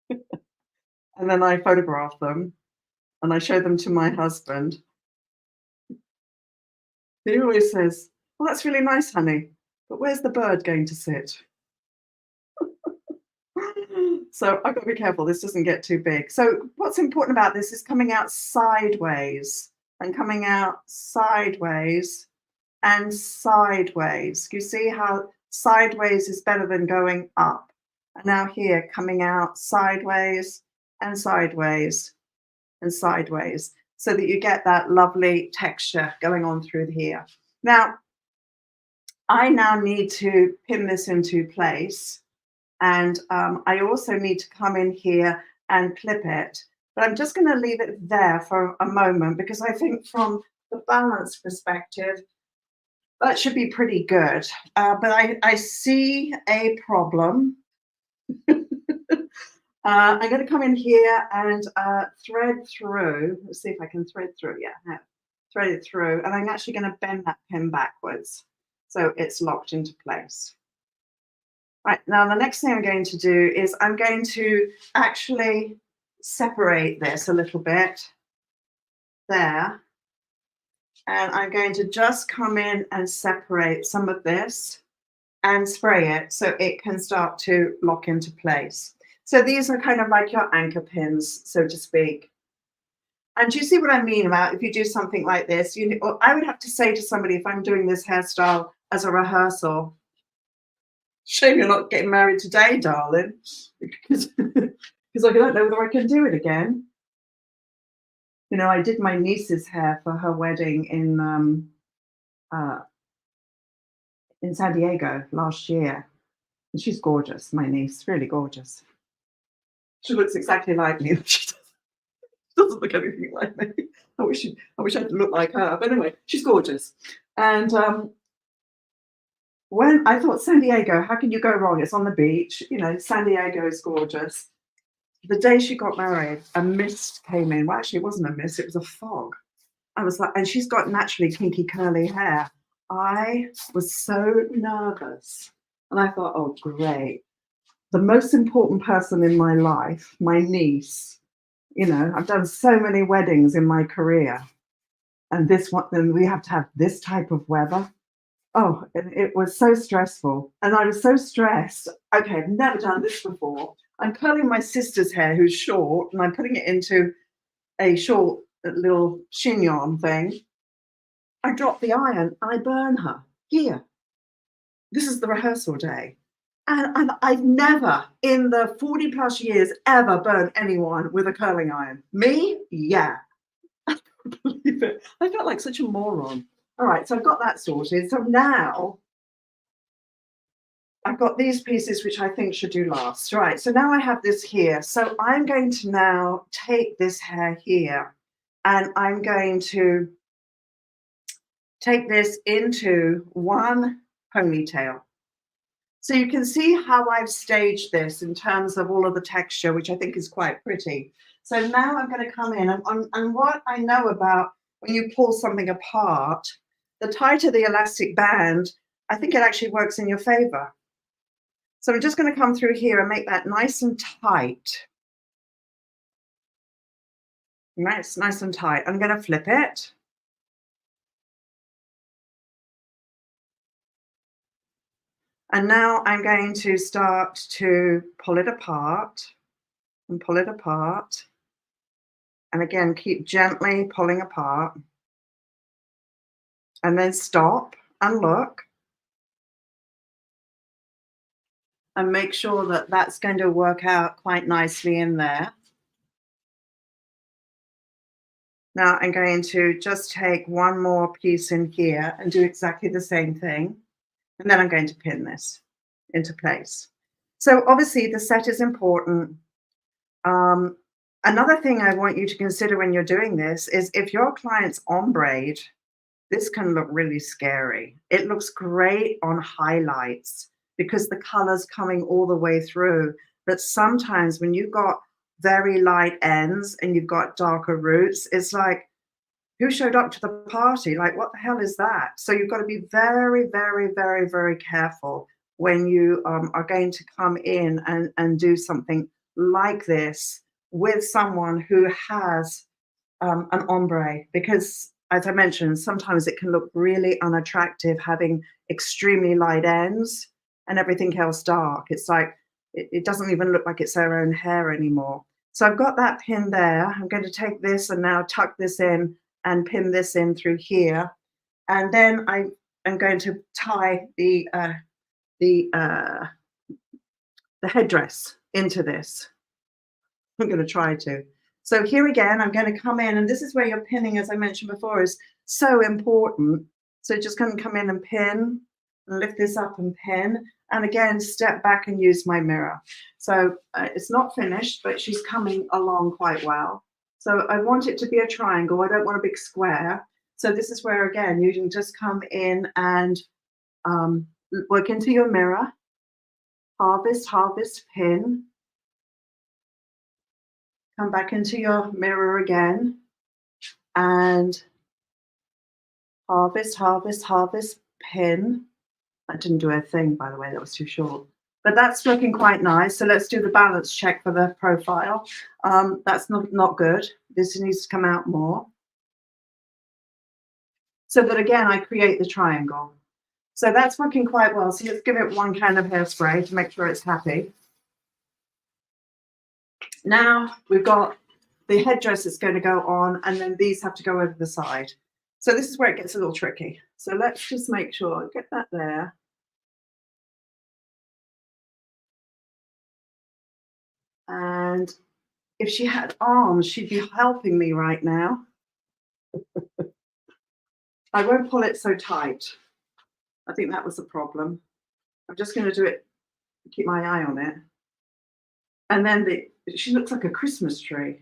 and then I photograph them and I show them to my husband, he always says, "Well, that's really nice, honey, but where's the bird going to sit?" So I've got to be careful this doesn't get too big. So what's important about this is coming out sideways and coming out sideways and sideways. You see how sideways is better than going up. And now here, coming out sideways and sideways and sideways, so that you get that lovely texture going on through here. Now, I now need to pin this into place. And I also need to come in here and clip it. But I'm just going to leave it there for a moment because I think from the balance perspective, that should be pretty good. But I see a problem. I'm going to come in here and thread through. Let's see if I can thread through. Yeah, no, thread it through. And I'm actually going to bend that pin backwards so it's locked into place. Right, now the next thing I'm going to do is I'm going to actually separate this a little bit there. And I'm going to just come in and separate some of this and spray it so it can start to lock into place. So these are kind of like your anchor pins, so to speak. And do you see what I mean about if you do something like this? I would have to say to somebody, if I'm doing this hairstyle as a rehearsal, shame you're not getting married today, darling, because I don't know whether I can do it again. You know, I did my niece's hair for her wedding in San Diego last year. And she's gorgeous, my niece, really gorgeous. She looks exactly like me. She doesn't look anything like me. I wish I could look like her. But anyway, she's gorgeous. And when I thought San Diego, how can you go wrong? It's on the beach. You know, San Diego is gorgeous. The day she got married, a mist came in. Well, actually, it wasn't a mist, it was a fog. I was like, and she's got naturally kinky curly hair. I was so nervous. And I thought, oh, great. The most important person in my life, my niece, you know, I've done so many weddings in my career. And this one, then we have to have this type of weather. Oh, it was so stressful. And I was so stressed. Okay, I've never done this before. I'm curling my sister's hair, who's short, and I'm putting it into a short little chignon thing. I drop the iron and I burn her here. This is the rehearsal day. And I've never, in the 40 plus years, ever burned anyone with a curling iron. Me? Yeah. I can't believe it. I felt like such a moron. All right, so I've got that sorted. So now I've got these pieces which I think should do last. Right, so now I have this here. So I'm going to now take this hair here and I'm going to take this into one ponytail. So you can see how I've staged this in terms of all of the texture, which I think is quite pretty. So now I'm going to come in and what I know about when you pull something apart, the tighter the elastic band, I think it actually works in your favor. So I'm just going to come through here and make that nice and tight. Nice and tight. I'm going to flip it. And now I'm going to start to pull it apart and pull it apart. And again, keep gently pulling apart. And then stop and look. And make sure that that's going to work out quite nicely in there. Now I'm going to just take one more piece in here and do exactly the same thing. And then I'm going to pin this into place. So obviously the set is important. Another thing I want you to consider when you're doing this is if your client's ombre, this can look really scary. It looks great on highlights because the color's coming all the way through. But sometimes when you've got very light ends and you've got darker roots, it's like, who showed up to the party? Like, what the hell is that? So you've got to be very, very, very, very careful when you are going to come in and do something like this with someone who has an ombre, because as I mentioned, sometimes it can look really unattractive having extremely light ends and everything else dark. It's like, it doesn't even look like it's their own hair anymore. So I've got that pin there. I'm going to take this and now tuck this in and pin this in through here. And then I am going to tie the headdress into this. I'm going to try to. So here again, I'm going to come in, and this is where your pinning, as I mentioned before, is so important. So just going to come in and pin, and lift this up and pin, and again, step back and use my mirror. So it's not finished, but she's coming along quite well. So I want it to be a triangle. I don't want a big square. So this is where, again, you can just come in and work into your mirror, harvest, harvest, pin, come back into your mirror again, and harvest, harvest, harvest, pin. That didn't do a thing, by the way, that was too short. But that's looking quite nice. So let's do the balance check for the profile. That's not good. This needs to come out more. So that, again, I create the triangle. So that's working quite well. So let's give it one can of hairspray to make sure it's happy. Now we've got the headdress that's going to go on, and then these have to go over the side. So this is where it gets a little tricky. So let's just make sure, get that there. And if she had arms, she'd be helping me right now. I won't pull it so tight. I think that was the problem. I'm just going to do it, keep my eye on it. And then she looks like a Christmas tree.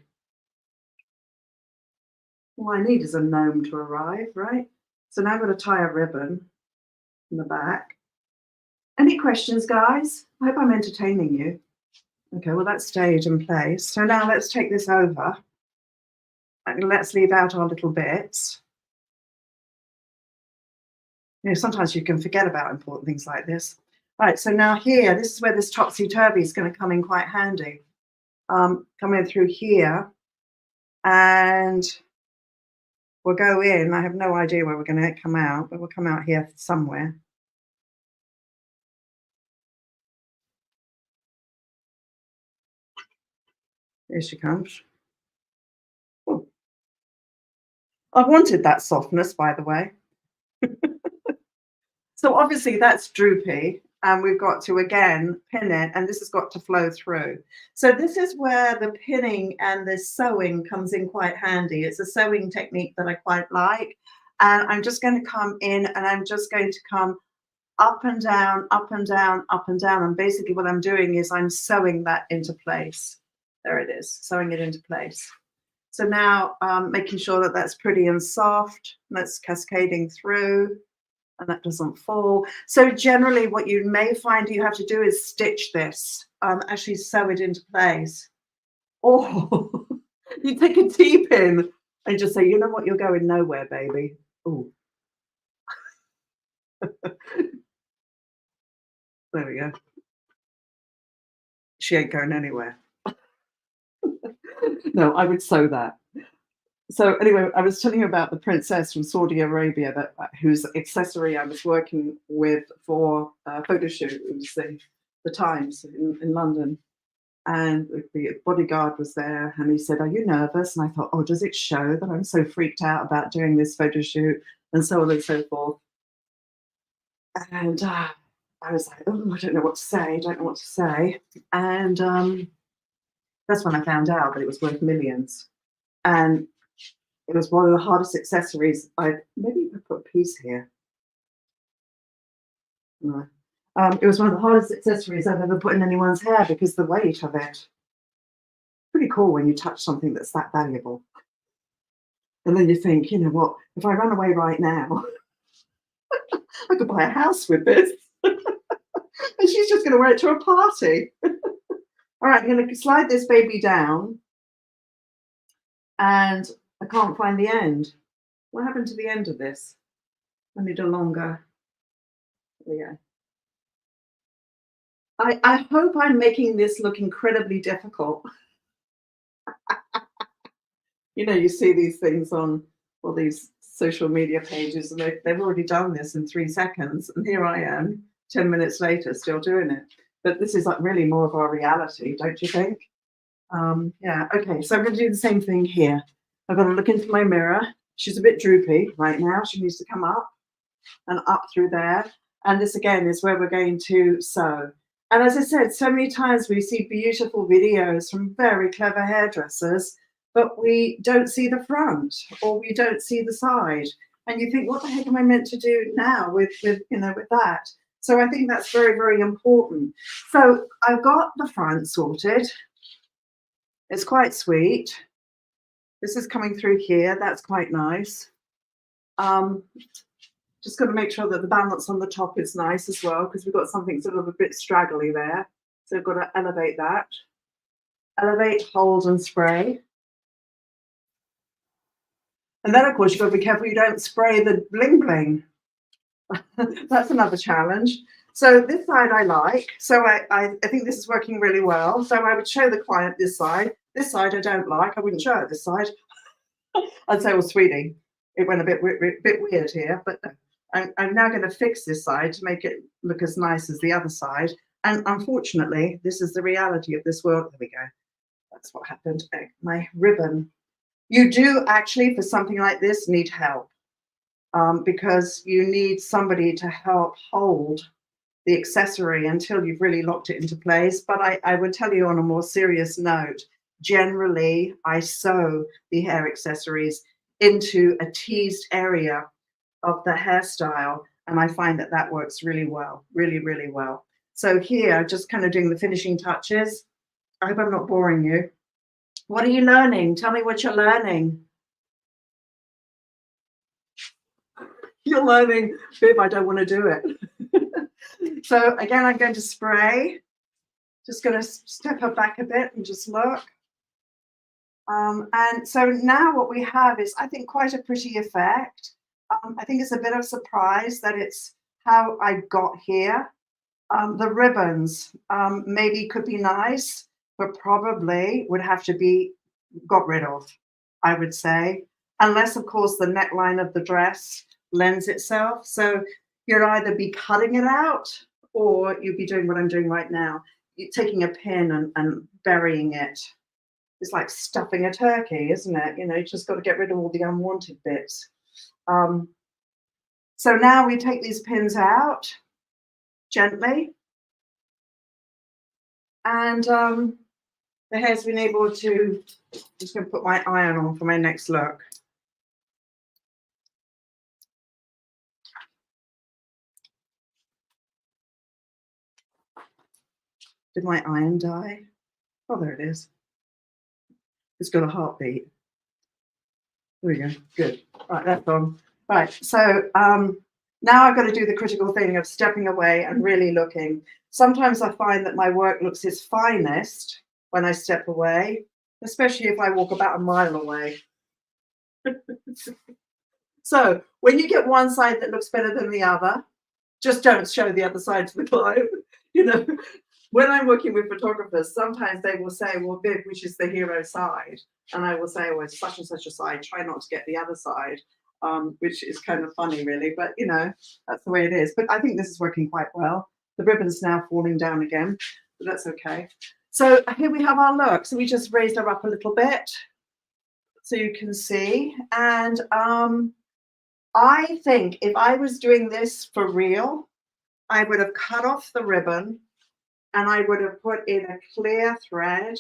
All I need is a gnome to arrive, right? So now I'm going to tie a ribbon in the back. Any questions, guys? I hope I'm entertaining you. Okay, well, that's stayed in place. So now let's take this over. And let's leave out our little bits. You know, sometimes you can forget about important things like this. Right, so now here, this is where this topsy-turvy is going to come in quite handy. Come in through here, and we'll go in. I have no idea where we're going to come out, but we'll come out here somewhere. Here she comes. Oh. I wanted that softness, by the way. So obviously that's droopy, and we've got to, again, pin it, and this has got to flow through. So this is where the pinning and the sewing comes in quite handy. It's a sewing technique that I quite like. And I'm just going to come in, and I'm just going to come up and down, up and down, up and down. And basically what I'm doing is I'm sewing that into place. There it is, sewing it into place. So now making sure that that's pretty and soft, that's cascading through, and that doesn't fall. So generally what you may find you have to do is stitch this, actually sew it into place. Or you take a T-pin and just say, you know what, you're going nowhere, baby. Ooh. There we go. She ain't going anywhere. No, I would sew that. So anyway, I was telling you about the princess from Saudi Arabia, that whose accessory I was working with for a photo shoot. It was the Times in London, and the bodyguard was there, and he said, "Are you nervous?" And I thought, "Oh, does it show that I'm so freaked out about doing this photo shoot?" And so on and so forth. And I was like, "Oh, I don't know what to say. Don't know what to say." And that's when I found out that it was worth millions, and it was one of the hardest accessories. Maybe I put a piece here. No. It was one of the hardest accessories I've ever put in anyone's hair because the weight of it. Pretty cool when you touch something that's that valuable. And then you think, you know what, if I run away right now, I could buy a house with this. And she's just going to wear it to a party. All right, I'm going to slide this baby down, and I can't find the end. What happened to the end of this? I need a longer. There we go. I hope I'm making this look incredibly difficult. You know, you see these things on all these social media pages, and they've already done this in 3 seconds, and here I am 10 minutes later still doing it. But this is like really more of our reality, don't you think? Yeah, okay, so I'm going to do the same thing here. I've got to look into my mirror. She's a bit droopy right now. She needs to come up and up through there. And this again is where we're going to sew. And as I said, so many times we see beautiful videos from very clever hairdressers, but we don't see the front or we don't see the side. And you think, what the heck am I meant to do now with that? So I think that's very, very important. So I've got the front sorted. It's quite sweet. This is coming through here. That's quite nice. Just got to make sure that the balance on the top is nice as well, because we've got something sort of a bit straggly there. So we've got to elevate that. Elevate, hold, and spray. And then, of course, you've got to be careful you don't spray the bling bling. That's another challenge. So this side I like. So I think this is working really well. So I would show the client this side. This side I don't like. I wouldn't show her this side. I'd say, well, sweetie, it went a bit weird here, but I'm now going to fix this side to make it look as nice as the other side. And unfortunately, this is the reality of this world. There we go. That's what happened. My ribbon. You do actually, for something like this, need help because you need somebody to help hold the accessory until you've really locked it into place. But I would tell you on a more serious note, generally, I sew the hair accessories into a teased area of the hairstyle, and I find that that works really well, really, really well. So here, just kind of doing the finishing touches. I hope I'm not boring you. What are you learning? Tell me what you're learning. You're learning, Viv, I don't want to do it. So again, I'm going to spray. Just going to step her back a bit and just look. And so now what we have is, I think, quite a pretty effect. I think it's a bit of surprise that it's how I got here. The ribbons maybe could be nice, but probably would have to be got rid of, I would say, unless, of course, the neckline of the dress lends itself. So you'd either be cutting it out or you'd be doing what I'm doing right now. You're taking a pin and burying it. It's like stuffing a turkey, isn't it? You know, you just got to get rid of all the unwanted bits. So now we take these pins out gently, and the hair's been able to, just going to put my iron on for my next look. Did my iron die? Oh, there it is. It's got a heartbeat. There we go. Good. Right, that's on. Right, so now I've got to do the critical thing of stepping away and really looking. Sometimes I find that my work looks its finest when I step away, especially if I walk about a mile away. So when you get one side that looks better than the other, just don't show the other side to the client. You know, when I'm working with photographers, sometimes they will say, well, Viv, which is the hero side? And I will say, oh, it's such and such a side. Try not to get the other side, which is kind of funny, really. But, you know, that's the way it is. But I think this is working quite well. The ribbon's now falling down again, but that's okay. So here we have our look. So we just raised her up a little bit so you can see. And I think if I was doing this for real, I would have cut off the ribbon and I would have put in a clear thread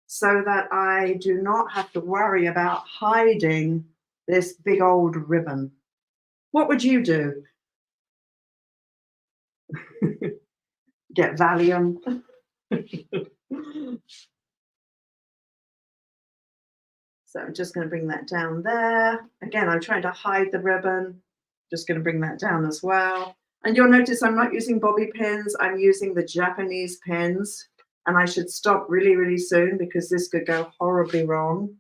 so that I do not have to worry about hiding this big old ribbon. What would you do? Get Valium. So I'm just going to bring that down there. Again, I'm trying to hide the ribbon. Just going to bring that down as well. And you'll notice I'm not using bobby pins. I'm using the Japanese pins. and I should stop really, really soon because this could go horribly wrong.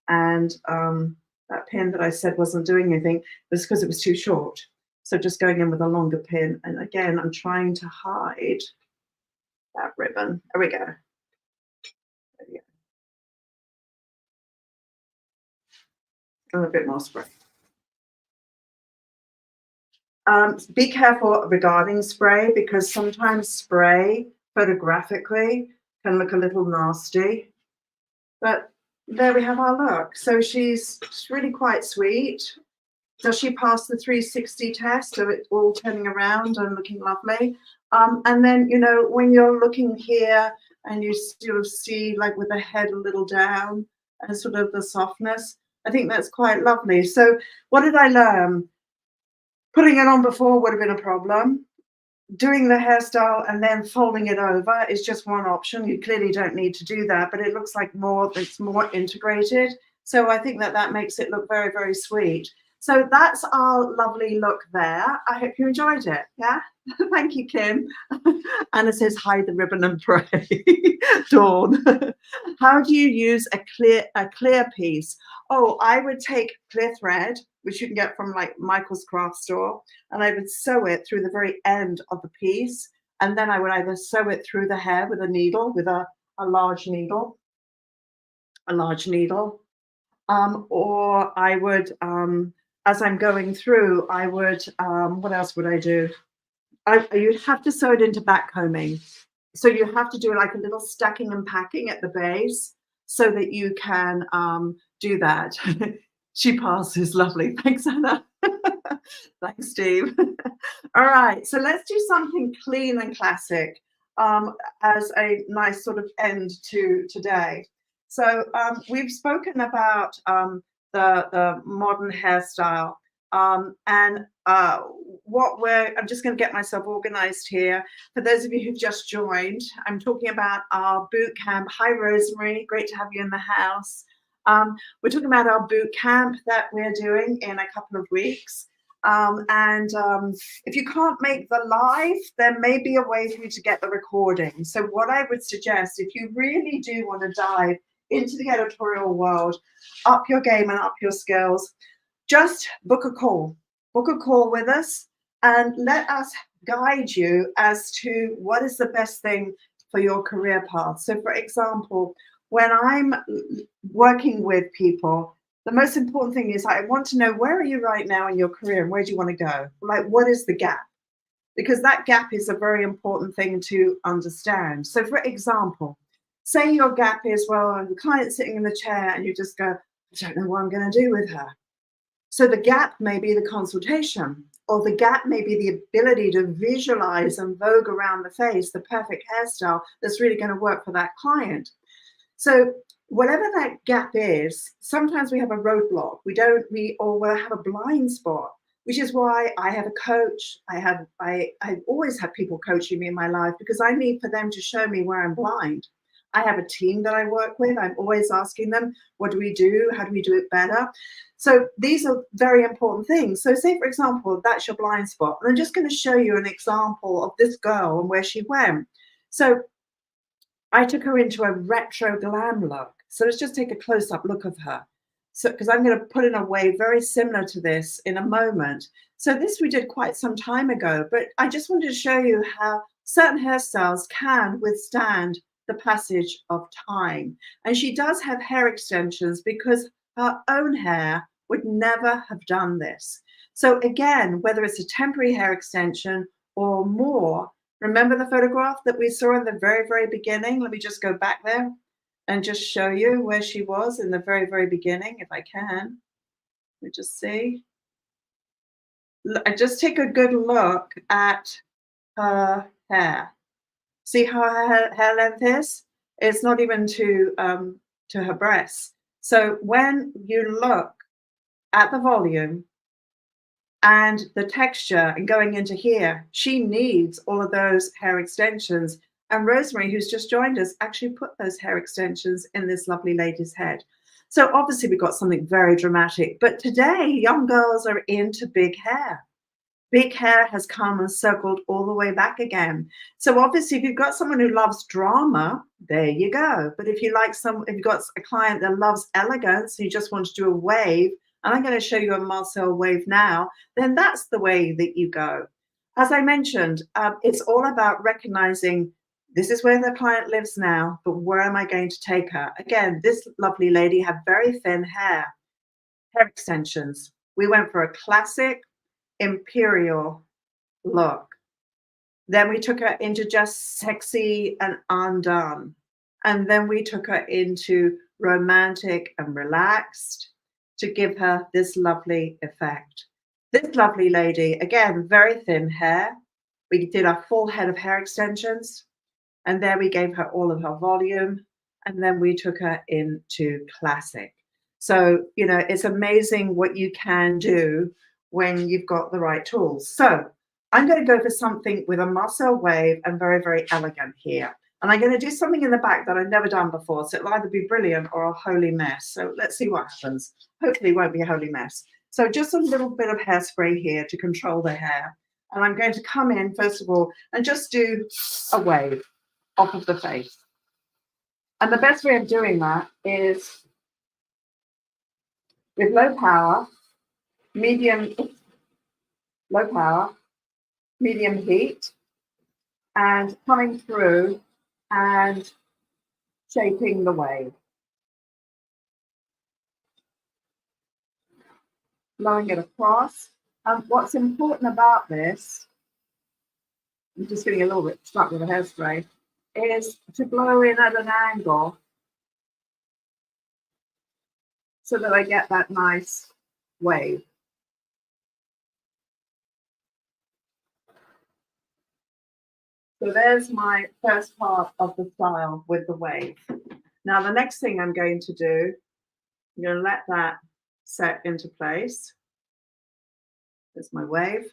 And that pin that I said wasn't doing anything was because it was too short. So just going in with a longer pin. And again, I'm trying to hide that ribbon. There we go. There we go. And a bit more spray. Be careful regarding spray because sometimes spray photographically can look a little nasty. But there we have our look. So she's really quite sweet. Does she pass the 360 test of it all turning around and looking lovely? And then, you know, when you're looking here and you sort of see like with the head a little down and sort of the softness, I think that's quite lovely. So what did I learn? Putting it on before would have been a problem. Doing the hairstyle and then folding it over is just one option. You clearly don't need to do that, but it looks like it's more integrated. So I think that that makes it look very, very sweet. So that's our lovely look there. I hope you enjoyed it. Yeah. Thank you, Kim. Anna says, hide the ribbon and pray. Dawn. How do you use a clear piece? Oh, I would take clear thread, which you can get from like Michael's craft store, and I would sew it through the very end of the piece. And then I would either sew it through the hair with a needle, with a large needle, or I would, as I'm going through, I would, what else would I do? You'd have to sew it into back combing. So you have to do like a little stacking and packing at the base so that you can do that. She passes, lovely. Thanks, Anna. Thanks, Steve. All right, so let's do something clean and classic as a nice sort of end to today. So we've spoken about the modern hairstyle and I'm just going to get myself organized here. For those of you who've just joined, I'm talking about our boot camp. Hi, Rosemary. Great to have you in the house. We're talking about our boot camp that we're doing in a couple of weeks. If you can't make the live, there may be a way for you to get the recording. So what I would suggest, if you really do want to dive into the editorial world, up your game and up your skills, just book a call with us and let us guide you as to what is the best thing for your career path. So for example, when I'm working with people, the most important thing is I want to know, where are you right now in your career and where do you want to go? Like, what is the gap? Because that gap is a very important thing to understand. So for example, say your gap is, well, the client's sitting in the chair and you just go, I don't know what I'm going to do with her. So the gap may be the consultation, or the gap may be the ability to visualize and vogue around the face the perfect hairstyle that's really going to work for that client. So whatever that gap is, sometimes we have a roadblock. We'll have a blind spot, which is why I have a coach. I've always had people coaching me in my life because I need for them to show me where I'm blind. I have a team that I work with. I'm always asking them, what do we do? How do we do it better? So these are very important things. So say, for example, that's your blind spot. And I'm just going to show you an example of this girl and where she went. So I took her into a retro glam look. So let's just take a close-up look of her. So, because I'm going to put in a way very similar to this in a moment. So this we did quite some time ago, but I just wanted to show you how certain hairstyles can withstand the passage of time. And she does have hair extensions because her own hair would never have done this. So again, whether it's a temporary hair extension or more, remember the photograph that we saw in the very, very beginning? Let me just go back there and just show you where she was in the very, very beginning, if I can. Let me just see. Just take a good look at her hair. See how her hair length is? It's not even to her breasts. So when you look at the volume and the texture and going into here, she needs all of those hair extensions. And Rosemary, who's just joined us, actually put those hair extensions in this lovely lady's head. So obviously we've got something very dramatic, but today young girls are into big hair big hair has come and circled all the way back again. So obviously, if you've got someone who loves drama, there you go. But if you like if you've got a client that loves elegance, who just wants to do a wave, and I'm going to show you a Marcel wave now, then that's the way that you go. As I mentioned, it's all about recognizing this is where the client lives now, but where am I going to take her? Again, this lovely lady had very thin hair extensions. We went for a classic imperial look. Then we took her into just sexy and undone. And then we took her into romantic and relaxed to give her this lovely effect. This lovely lady, again, very thin hair. We did our full head of hair extensions. And there we gave her all of her volume. And then we took her into classic. So, you know, it's amazing what you can do when you've got the right tools. So I'm going to go for something with a Marcel wave and very, very elegant here. And I'm going to do something in the back that I've never done before. So it'll either be brilliant or a holy mess. So let's see what happens. Hopefully it won't be a holy mess. So just a little bit of hairspray here to control the hair. And I'm going to come in, first of all, and just do a wave off of the face. And the best way of doing that is with low power, medium heat, and coming through and shaping the wave. Blowing it across. And what's important about this, I'm just getting a little bit stuck with the hairspray, is to blow in at an angle so that I get that nice wave. So there's my first part of the style with the wave. Now the next thing I'm going to do, I'm going to let that set into place. There's my wave.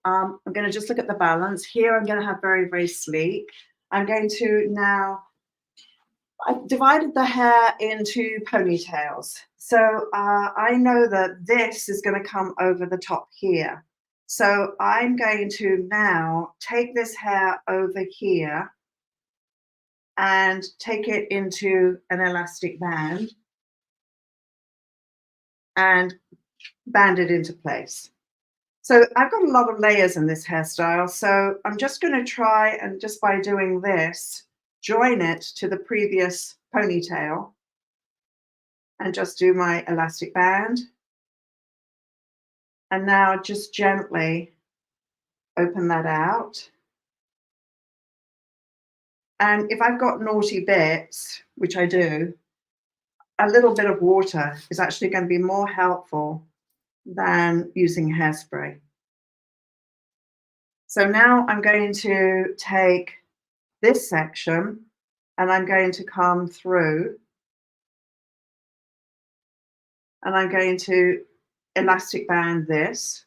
I'm going to just look at the balance. Here I'm going to have very, very sleek. I'm going to now, I've divided the hair into ponytails. So I know that this is going to come over the top here. So I'm going to now take this hair over here and take it into an elastic band and band it into place. So I've got a lot of layers in this hairstyle. So I'm just going to try and just by doing this, join it to the previous ponytail and just do my elastic band. And now just gently open that out. And if I've got naughty bits, which I do, a little bit of water is actually going to be more helpful than using hairspray. So now I'm going to take this section and I'm going to come through and I'm going to elastic band this.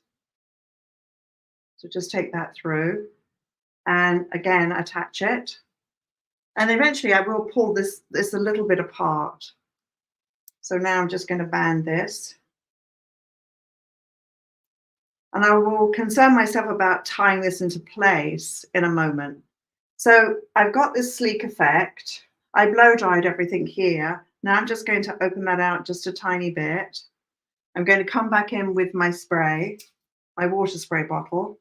So just take that through and again attach it. And eventually I will pull this a little bit apart. So now I'm just going to band this. And I will concern myself about tying this into place in a moment. So I've got this sleek effect. I blow dried everything here. Now I'm just going to open that out just a tiny bit. I'm going to come back in with my spray, my water spray bottle,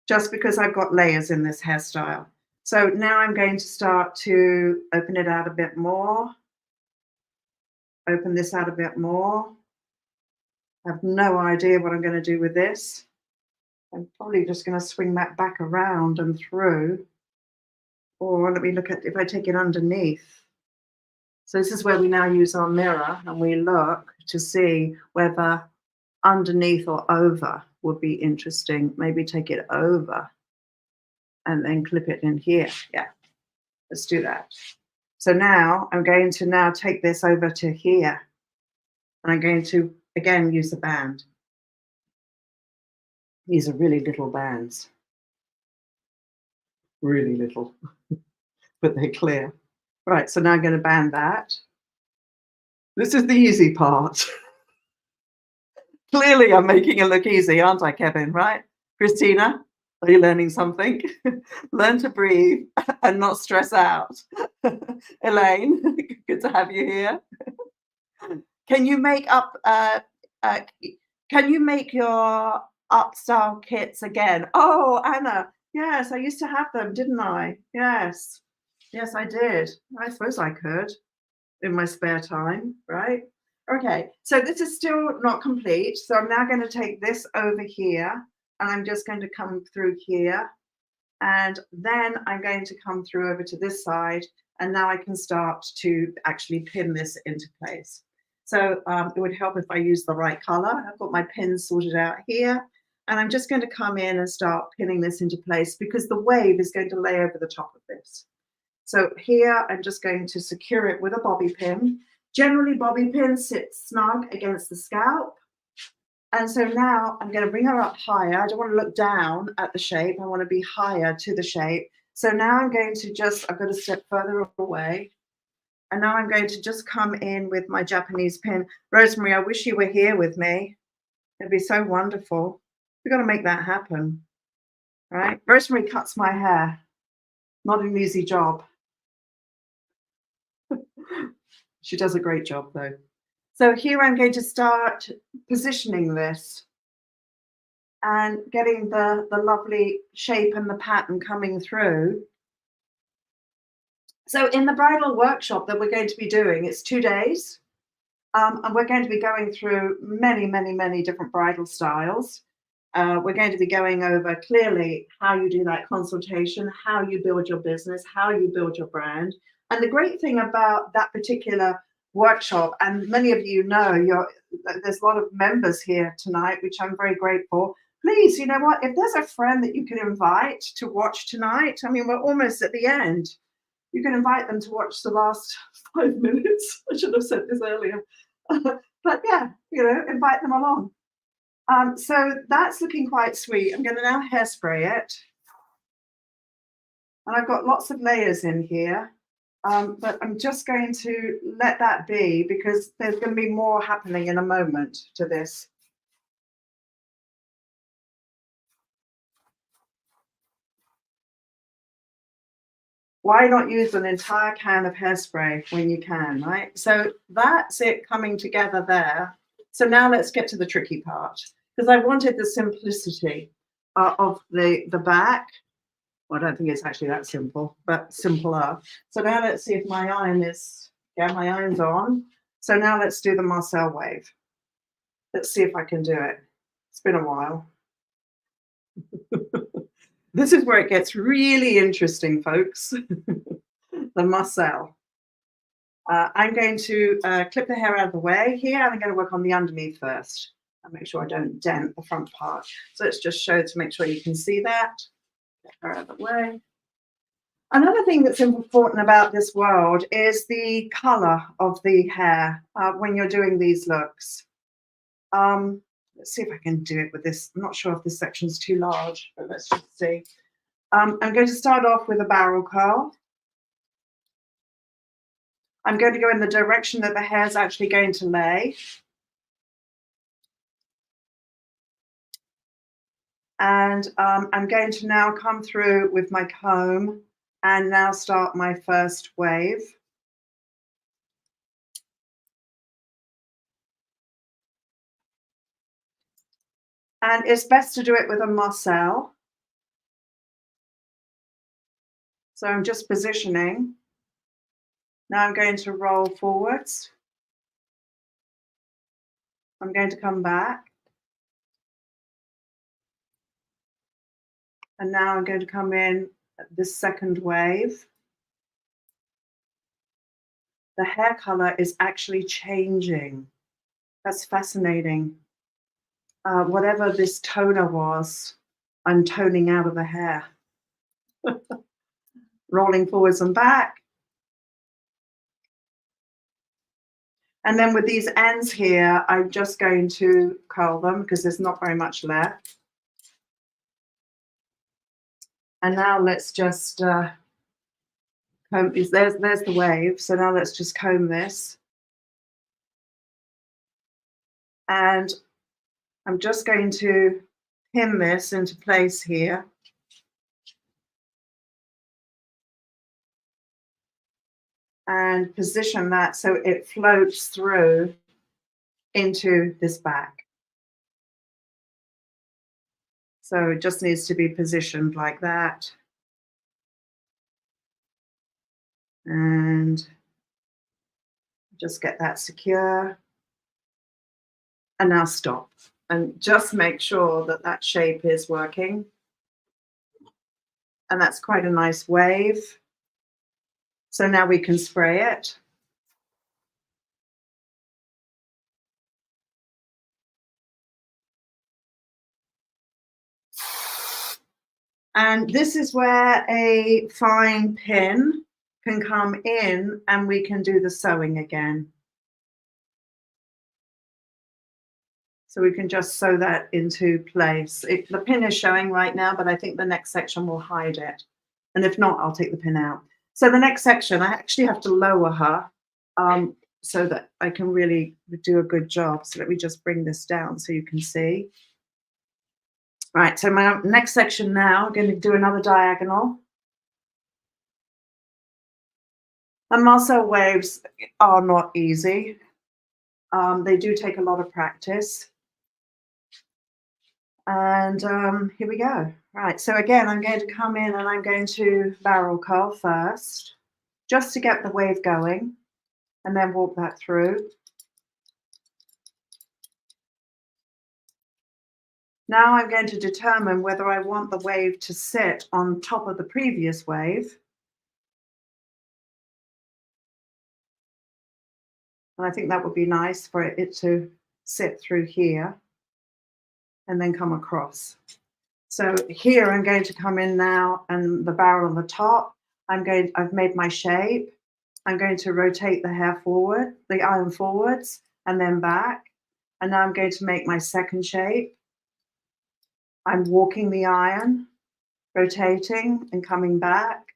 just because I've got layers in this hairstyle. So now I'm going to start to open it out a bit more, open this out a bit more. I have no idea what I'm going to do with this. I'm probably just going to swing that back around and through. Or let me look at if I take it underneath. So this is where we now use our mirror and we look to see whether underneath or over would be interesting. Maybe take it over and then clip it in here. Yeah, let's do that. So now I'm going to now take this over to here. And I'm going to, again, use the band. These are really little bands. Really little, but they're clear. Right, so now I'm going to band that. This is the easy part. Clearly, I'm making it look easy, aren't I, Kevin, right? Christina, are you learning something? Learn to breathe and not stress out. Elaine, good to have you here. Can you make up, uh, can you make your art style kits again? Oh, Anna, yes, I used to have them, didn't I? Yes, yes, I did. I suppose I could in my spare time, right? Okay, so this is still not complete. So I'm now going to take this over here and I'm just going to come through here. And then I'm going to come through over to this side. And now I can start to actually pin this into place. So it would help if I use the right color. I've got my pins sorted out here. And I'm just going to come in and start pinning this into place because the wave is going to lay over the top of this. So here I'm just going to secure it with a bobby pin. Generally, bobby pins sit snug against the scalp. And so now I'm going to bring her up higher. I don't want to look down at the shape. I want to be higher to the shape. So now I'm going to I'm going to step further away. And now I'm going to just come in with my Japanese pin. Rosemary, I wish you were here with me. It'd be so wonderful. We've got to make that happen, right? Rosemary cuts my hair. Not an easy job. She does a great job though. So here I'm going to start positioning this and getting the lovely shape and the pattern coming through. So in the bridal workshop that we're going to be doing, it's 2 days. And we're going to be going through many, many, many different bridal styles. We're going to be going over clearly how you do that consultation, how you build your business, how you build your brand. And the great thing about that particular workshop, and many of you know, there's a lot of members here tonight, which I'm very grateful. Please, you know what, if there's a friend that you can invite to watch tonight, I mean, we're almost at the end. You can invite them to watch the last 5 minutes. I should have said this earlier. But yeah, you know, invite them along. So that's looking quite sweet. I'm going to now hairspray it. And I've got lots of layers in here. But I'm just going to let that be because there's going to be more happening in a moment to this. Why not use an entire can of hairspray when you can, right? So that's it coming together there. So now let's get to the tricky part because I wanted the simplicity of the back. Well, I don't think it's actually that simple, but simpler. So now let's see if my iron is, yeah, my iron's on. So now let's do the Marcel wave. Let's see if I can do it. It's been a while. This is where it gets really interesting, folks. The Marcel. I'm going to clip the hair out of the way here. I'm going to work on the underneath first and make sure I don't dent the front part. So let's just show to make sure you can see that. Get her out of the way. Another thing that's important about this world is the color of the hair when you're doing these looks. Let's see if I can do it with this. I'm not sure if this section's too large, but let's just see. I'm going to start off with a barrel curl. I'm going to go in the direction that the hair is actually going to lay. And I'm going to now come through with my comb and now start my first wave. And it's best to do it with a Marcel. So I'm just positioning. Now I'm going to roll forwards. I'm going to come back. And now I'm going to come in this second wave. The hair color is actually changing. That's fascinating. Whatever this toner was, I'm toning out of the hair. Rolling forwards and back. And then with these ends here, I'm just going to curl them because there's not very much left. And now let's just comb these. There's the wave. So now let's just comb this. And I'm just going to pin this into place here. And position that so it floats through into this back. So it just needs to be positioned like that. And just get that secure. And now stop. And just make sure that that shape is working. And that's quite a nice wave. So now we can spray it. And this is where a fine pin can come in and we can do the sewing again. So we can just sew that into place. The pin is showing right now, but I think the next section will hide it. And if not, I'll take the pin out. So the next section, I actually have to lower her so that I can really do a good job. So let me just bring this down so you can see. Right, so my next section now, I'm going to do another diagonal. And Marcel waves are not easy. They do take a lot of practice. And here we go. Right, so again, I'm going to come in and I'm going to barrel curl first, just to get the wave going, and then walk that through. Now I'm going to determine whether I want the wave to sit on top of the previous wave. And I think that would be nice for it to sit through here and then come across. So here I'm going to come in now and the barrel on the top. I've made my shape. I'm going to rotate the hair forward, the iron forwards and then back. And now I'm going to make my second shape. I'm walking the iron, rotating and coming back.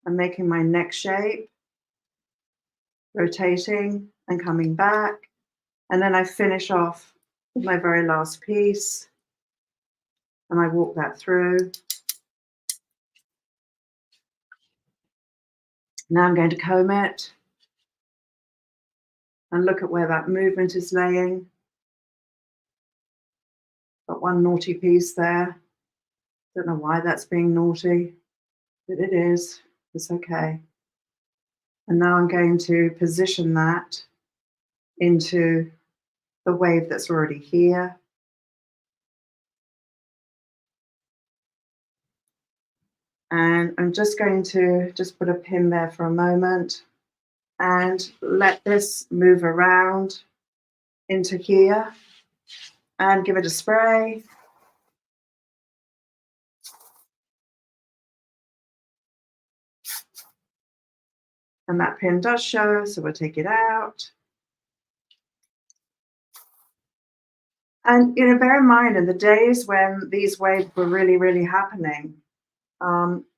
I'm making my next shape, rotating and coming back. And then I finish off with my very last piece. And I walk that through. Now I'm going to comb it and look at where that movement is laying. Got one naughty piece there. Don't know why that's being naughty, but it is. It's okay. And now I'm going to position that into the wave that's already here. And I'm just going to just put a pin there for a moment and let this move around into here and give it a spray. And that pin does show, so we'll take it out. And bear in mind, in the days when these waves were really, really happening,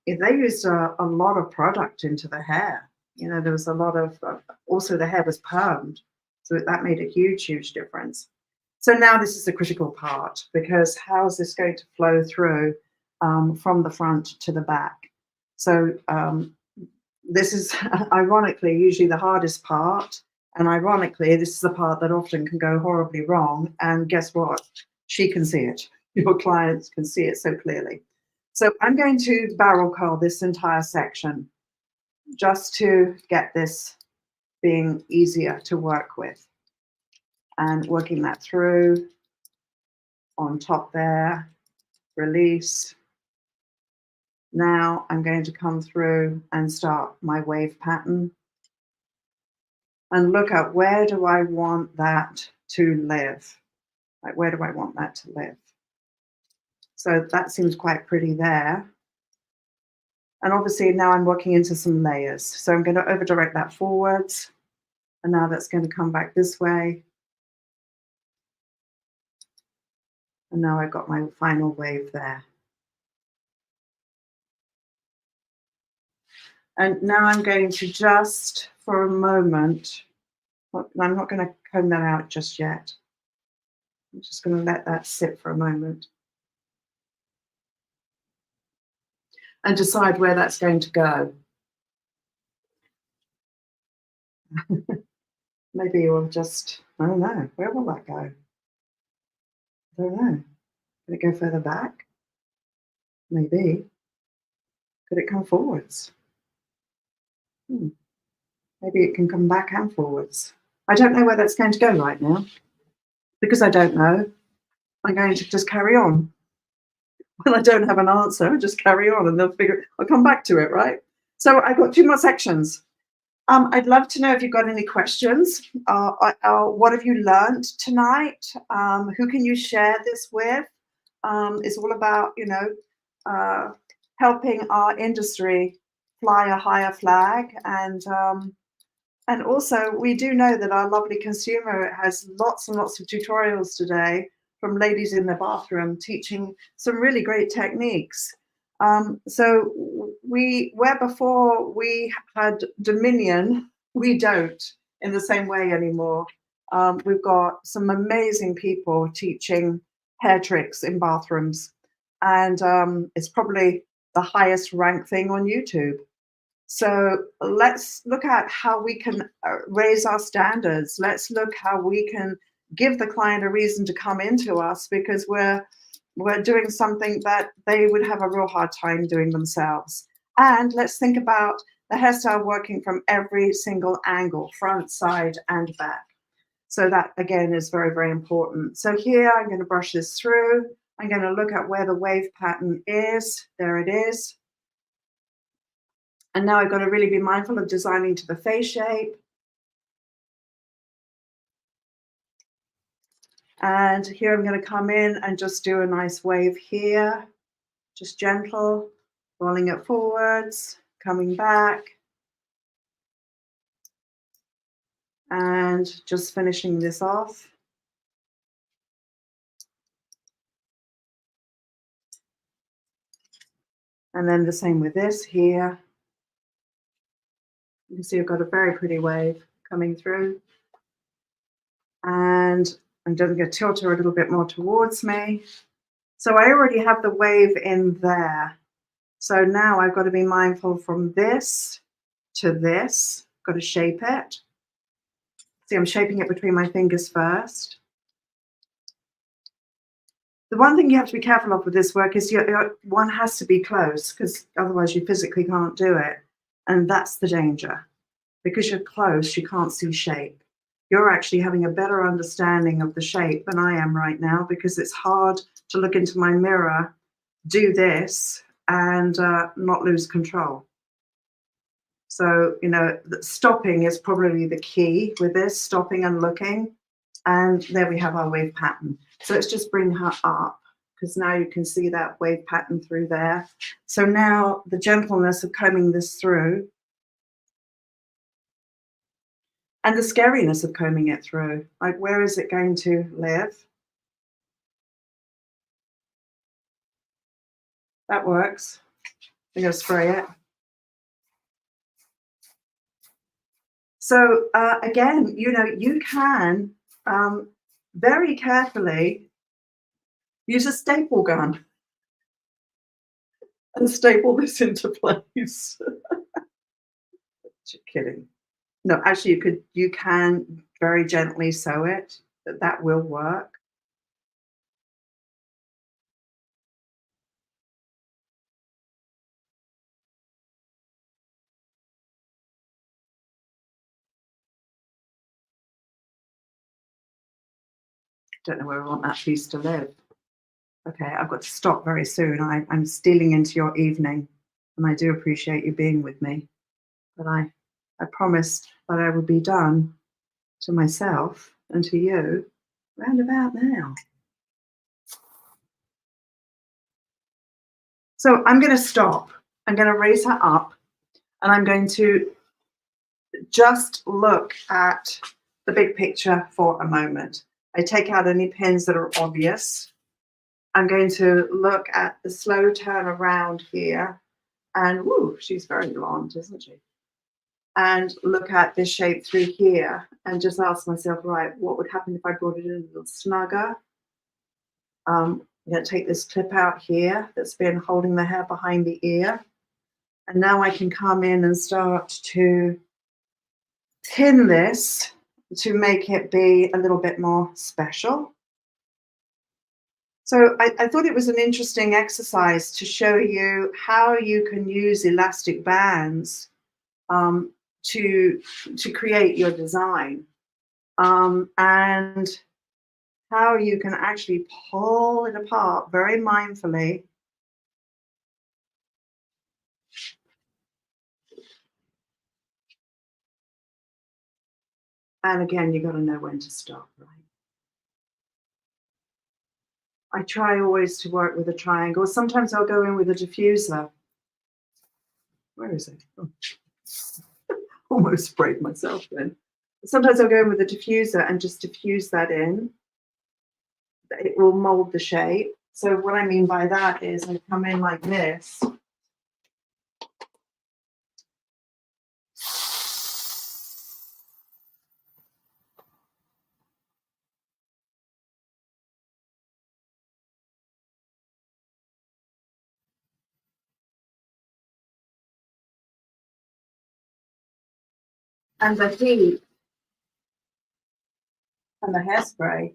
they used a lot of product into the hair. There was a lot of, also the hair was permed, so that made a huge, huge difference. So now this is the critical part, because how is this going to flow through from the front to the back? So this is ironically usually the hardest part. And ironically, this is the part that often can go horribly wrong. And guess what? She can see it. Your clients can see it so clearly. So I'm going to barrel curl this entire section just to get this being easier to work with. And working that through on top there, release. Now I'm going to come through and start my wave pattern. And look at where do I want that to live? Like, where do I want that to live? So that seems quite pretty there. And obviously now I'm working into some layers. So I'm going to over direct that forwards. And now that's going to come back this way. And now I've got my final wave there. And now I'm going to just, for a moment, I'm not going to comb that out just yet. I'm just going to let that sit for a moment and decide where that's going to go. Maybe you'll just, I don't know, where will that go? I don't know. Could it go further back? Maybe. Could it come forwards? Hmm. Maybe it can come back and forwards. I don't know where that's going to go right now. Because I don't know, I'm going to just carry on. When I don't have an answer, I just carry on and they'll figure, I'll come back to it, right? So I've got 2 more sections. I'd love to know if you've got any questions. What have you learned tonight? Who can you share this with? It's all about, helping our industry fly a higher flag. And also, we do know that our lovely consumer has lots and lots of tutorials today from ladies in the bathroom teaching some really great techniques. So where before we had dominion, we don't in the same way anymore. We've got some amazing people teaching hair tricks in bathrooms, and it's probably the highest ranked thing on YouTube. So let's look at how we can raise our standards. Let's look how we can give the client a reason to come into us, because we're doing something that they would have a real hard time doing themselves. And let's think about the hairstyle working from every single angle, front, side, and back. So that, again, is very, very important. So here I'm going to brush this through. I'm going to look at where the wave pattern is. There it is. And now I've got to really be mindful of designing to the face shape. And here I'm going to come in and just do a nice wave here, just gentle, rolling it forwards, coming back, and just finishing this off. And then the same with this here. You can see I've got a very pretty wave coming through. And I'm just going to tilt her a little bit more towards me. So I already have the wave in there. So now I've got to be mindful from this to this. Got to shape it. See, I'm shaping it between my fingers first. The one thing you have to be careful of with this work is one has to be close, because otherwise you physically can't do it. And that's the danger. Because you're close, you can't see shape. You're actually having a better understanding of the shape than I am right now, because it's hard to look into my mirror, do this, and not lose control. So, stopping is probably the key with this, stopping and looking. And there we have our wave pattern. So let's just bring her up, because now you can see that wave pattern through there. So now the gentleness of combing this through, and the scariness of combing it through. Like, where is it going to live? That works. I'm going to spray it. So again, you can very carefully use a staple gun and staple this into place. You're kidding. No, actually, you can very gently sew it. That will work. Don't know where I want that piece to live. Okay, I've got to stop very soon. I'm stealing into your evening, and I do appreciate you being with me. But I promised that I would be done to myself and to you round about now. So I'm going to stop. I'm going to raise her up, and I'm going to just look at the big picture for a moment. I take out any pins that are obvious. I'm going to look at the slow turn around here, and woo, she's very blonde, isn't she? And look at this shape through here and just ask myself, right, what would happen if I brought it in a little snugger? I'm going to take this clip out here that's been holding the hair behind the ear. And now I can come in and start to pin this to make it be a little bit more special. So I thought it was an interesting exercise to show you how you can use elastic bands to create your design, and how you can actually pull it apart very mindfully. And again, you got to know when to stop, right? I try always to work with a triangle. Sometimes I'll go in with a diffuser. Where is it? Oh. Almost sprayed myself then. Sometimes I'll go in with a diffuser and just diffuse that in. It will mold the shape. So what I mean by that is I come in like this. And the heat and the hairspray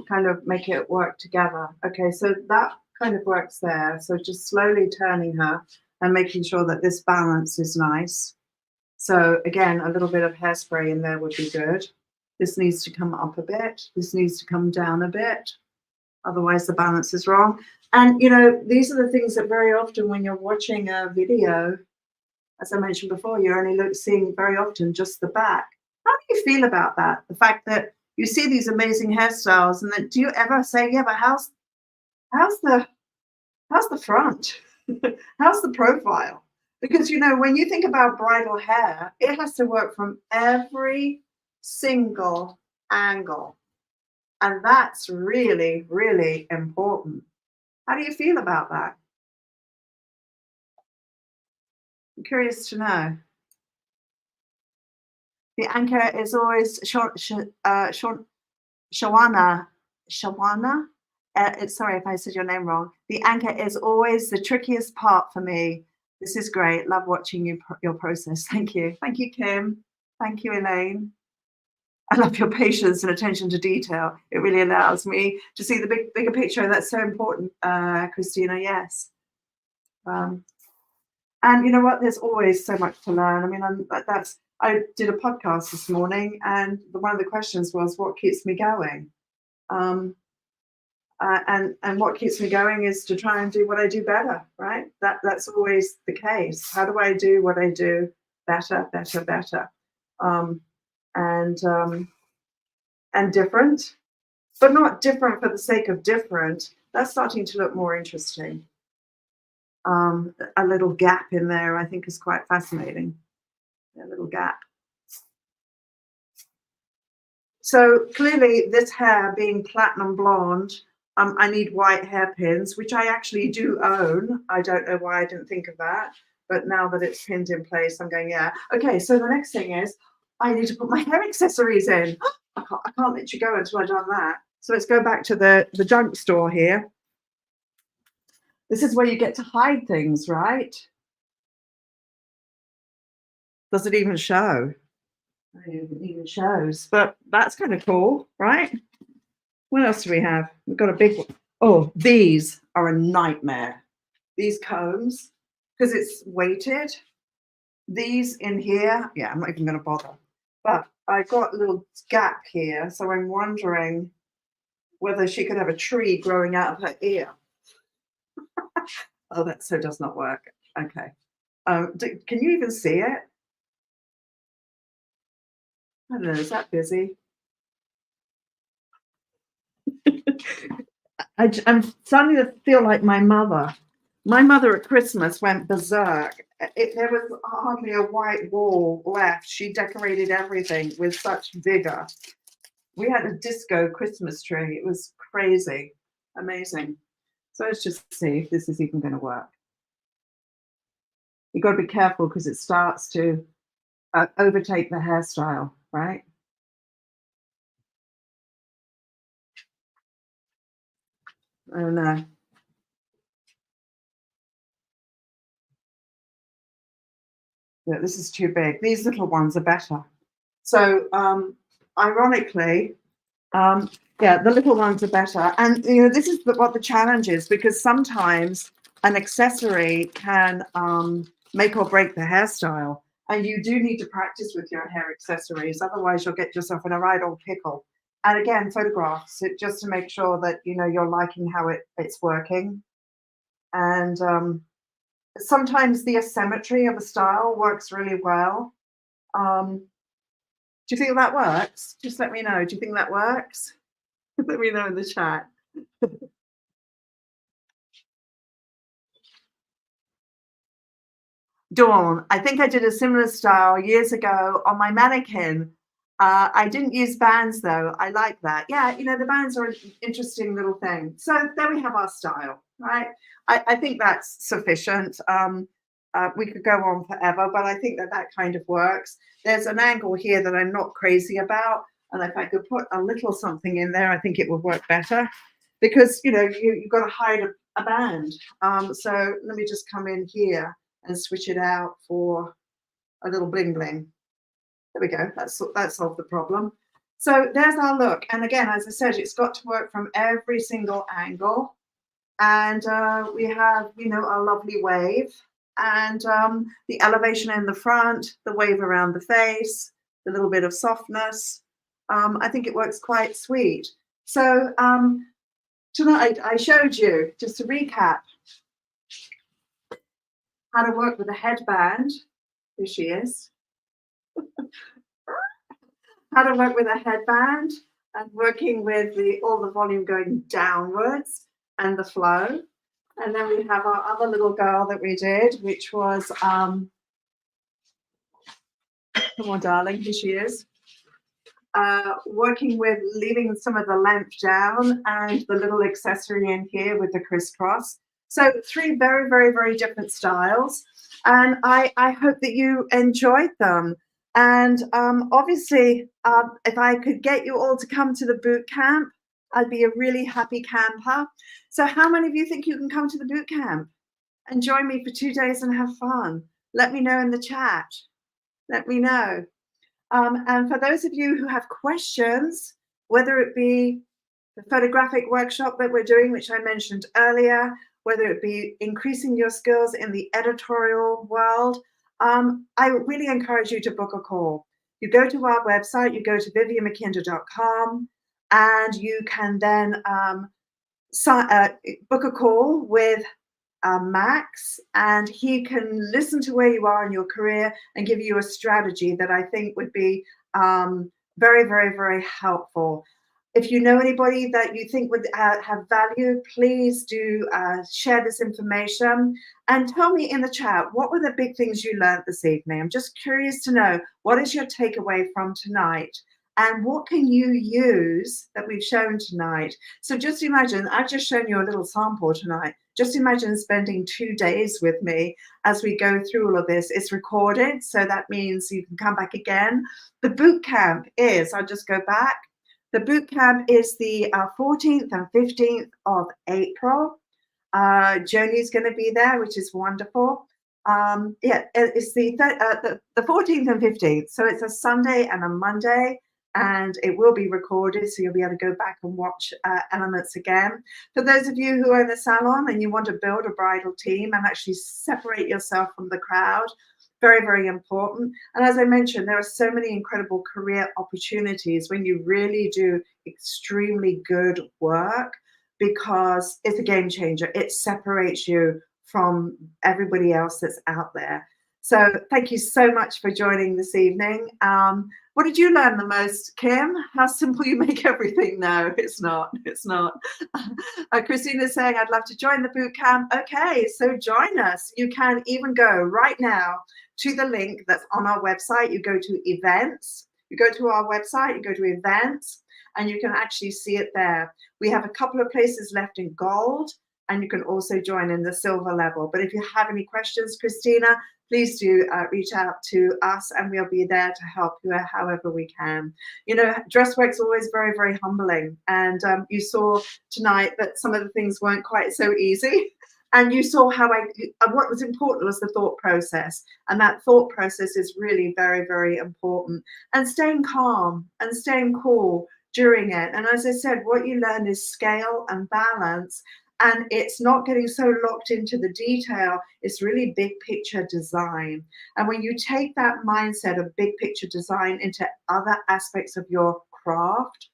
kind of make it work together. Okay, so that kind of works there. So just slowly turning her and making sure that this balance is nice. So again, a little bit of hairspray in there would be good. This needs to come up a bit. This needs to come down a bit. Otherwise the balance is wrong. And you know, these are the things that very often when you're watching a video, as I mentioned before, you're only seeing very often just the back. How do you feel about that? The fact that you see these amazing hairstyles, and then do you ever say, yeah, but how's the front? How's the profile? Because you know, when you think about bridal hair, it has to work from every single angle. And that's really, really important. How do you feel about that? I'm curious to know. The anchor is always Shawana. Shawana? Sorry if I said your name wrong. The anchor is always the trickiest part for me. This is great. Love watching your process. Thank you. Thank you, Kim. Thank you, Elaine. I love your patience and attention to detail. It really allows me to see the bigger picture. That's so important, Christina. Yes. And you know what? There's always so much to learn. I mean, I did a podcast this morning, and one of the questions was, "What keeps me going?" And what keeps me going is to try and do what I do better. Right? That's always the case. How do I do what I do better, better, better, and different, but not different for the sake of different. That's starting to look more interesting. A little gap in there, I think, is quite fascinating. A little gap. So clearly, this hair being platinum blonde, I need white hairpins, which I actually do own. I don't know why I didn't think of that, but now that it's pinned in place, I'm going, yeah. Okay, so the next thing is I need to put my hair accessories in. I can't let you go until I've done that. So let's go back to the junk store here. This is where you get to hide things, right? Does it even show? It even shows, but that's kind of cool, right? What else do we have? We've got a big one. Oh, these are a nightmare. These combs, because it's weighted. These in here, yeah, I'm not even going to bother. But I've got a little gap here, so I'm wondering whether she could have a tree growing out of her ear. Oh, that so does not work. Okay. Can you even see it? I don't know. Is that busy? I'm starting to feel like my mother. My mother at Christmas went berserk. There was hardly a white wall left. She decorated everything with such vigor. We had a disco Christmas tree. It was crazy, amazing. So let's just see if this is even going to work. You've got to be careful because it starts to overtake the hairstyle, right? I don't know. Yeah, this is too big. These little ones are better. So, ironically, Um, yeah, the little ones are better. And this is what the challenge is, because sometimes an accessory can make or break the hairstyle. And you do need to practice with your hair accessories, otherwise you'll get yourself in a right old pickle. And again, photographs it just to make sure that you're liking how it's working. And sometimes the asymmetry of a style works really well. Um, do you think that works? Just let me know. Do you think that works? Let me know in the chat. Dawn, I think I did a similar style years ago on my mannequin. I didn't use bands though. I like that. Yeah, the bands are an interesting little thing. So there we have our style, right? I think that's sufficient. We could go on forever, but I think that kind of works. There's an angle here that I'm not crazy about. And if I could put a little something in there, I think it would work better because, you've got to hide a band. So let me just come in here and switch it out for a little bling bling. There we go. That solved the problem. So there's our look. And again, as I said, it's got to work from every single angle. And we have, our lovely wave and the elevation in the front, the wave around the face, the little bit of softness. I think it works quite sweet. So tonight I showed you, just to recap, how to work with a headband. Here she is. How to work with a headband and working with all the volume going downwards and the flow. And then we have our other little girl that we did, which was, come on, darling, here she is. Working with leaving some of the length down and the little accessory in here with the crisscross. So 3 very, very, very different styles. And I hope that you enjoyed them. And obviously, if I could get you all to come to the boot camp, I'd be a really happy camper. So how many of you think you can come to the boot camp and join me for 2 days and have fun? Let me know in the chat. Let me know. And for those of you who have questions, whether it be the photographic workshop that we're doing, which I mentioned earlier, whether it be increasing your skills in the editorial world, I really encourage you to book a call. You go to our website, you go to viviennemackinder.com, and you can then book a call with Max, and he can listen to where you are in your career and give you a strategy that I think would be very, very, very helpful. If you know anybody that you think would have value, please do share this information and tell me in the chat, what were the big things you learned this evening? I'm just curious to know, what is your takeaway from tonight? And what can you use that we've shown tonight? So just imagine, I've just shown you a little sample tonight. Just imagine spending 2 days with me as we go through all of this. It's recorded, so that means you can come back again. The boot camp is, I'll just go back. The boot camp is the 14th and 15th of April. Joni's going to be there, which is wonderful. Yeah, it's the 14th and 15th. So it's a Sunday and a Monday, and it will be recorded, so you'll be able to go back and watch elements again. For those of you who are in the salon and you want to build a bridal team and actually separate yourself from the crowd, very, very important. And as I mentioned, there are so many incredible career opportunities when you really do extremely good work, because it's a game changer. It separates you from everybody else that's out there. So thank you so much for joining this evening. What did you learn the most, Kim? How simple you make everything? No, it's not. It's not. Christina's saying, I'd love to join the boot camp. Okay, so join us. You can even go right now to the link that's on our website. You go to events. You go to our website, you go to events, and you can actually see it there. We have a couple of places left in gold. and you can also join in the silver level. But if you have any questions, Christina, please do reach out to us, and we'll be there to help you however we can. You know, dress work's always very, very humbling. And you saw tonight that some of the things weren't quite so easy. And you saw how what was important was the thought process. And that thought process is really very, very important. And staying calm and staying cool during it. And as I said, what you learn is scale and balance. And it's not getting so locked into the detail. It's really big picture design. And when you take that mindset of big picture design into other aspects of your craft,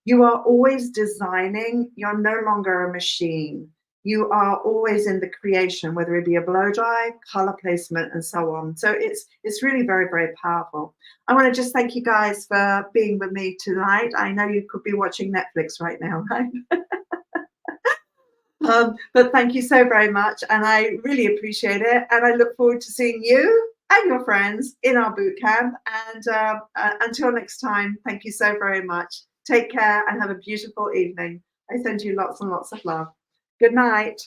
you are always designing. You're no longer a machine. You are always in the creation, whether it be a blow dry, color placement, and so on. So it's really very, very powerful. I want to just thank you guys for being with me tonight. I know you could be watching Netflix right now, right? But thank you so very much, and I really appreciate it. And I look forward to seeing you and your friends in our boot camp. And until next time, thank you so very much. Take care and have a beautiful evening. I send you lots and lots of love. Good night.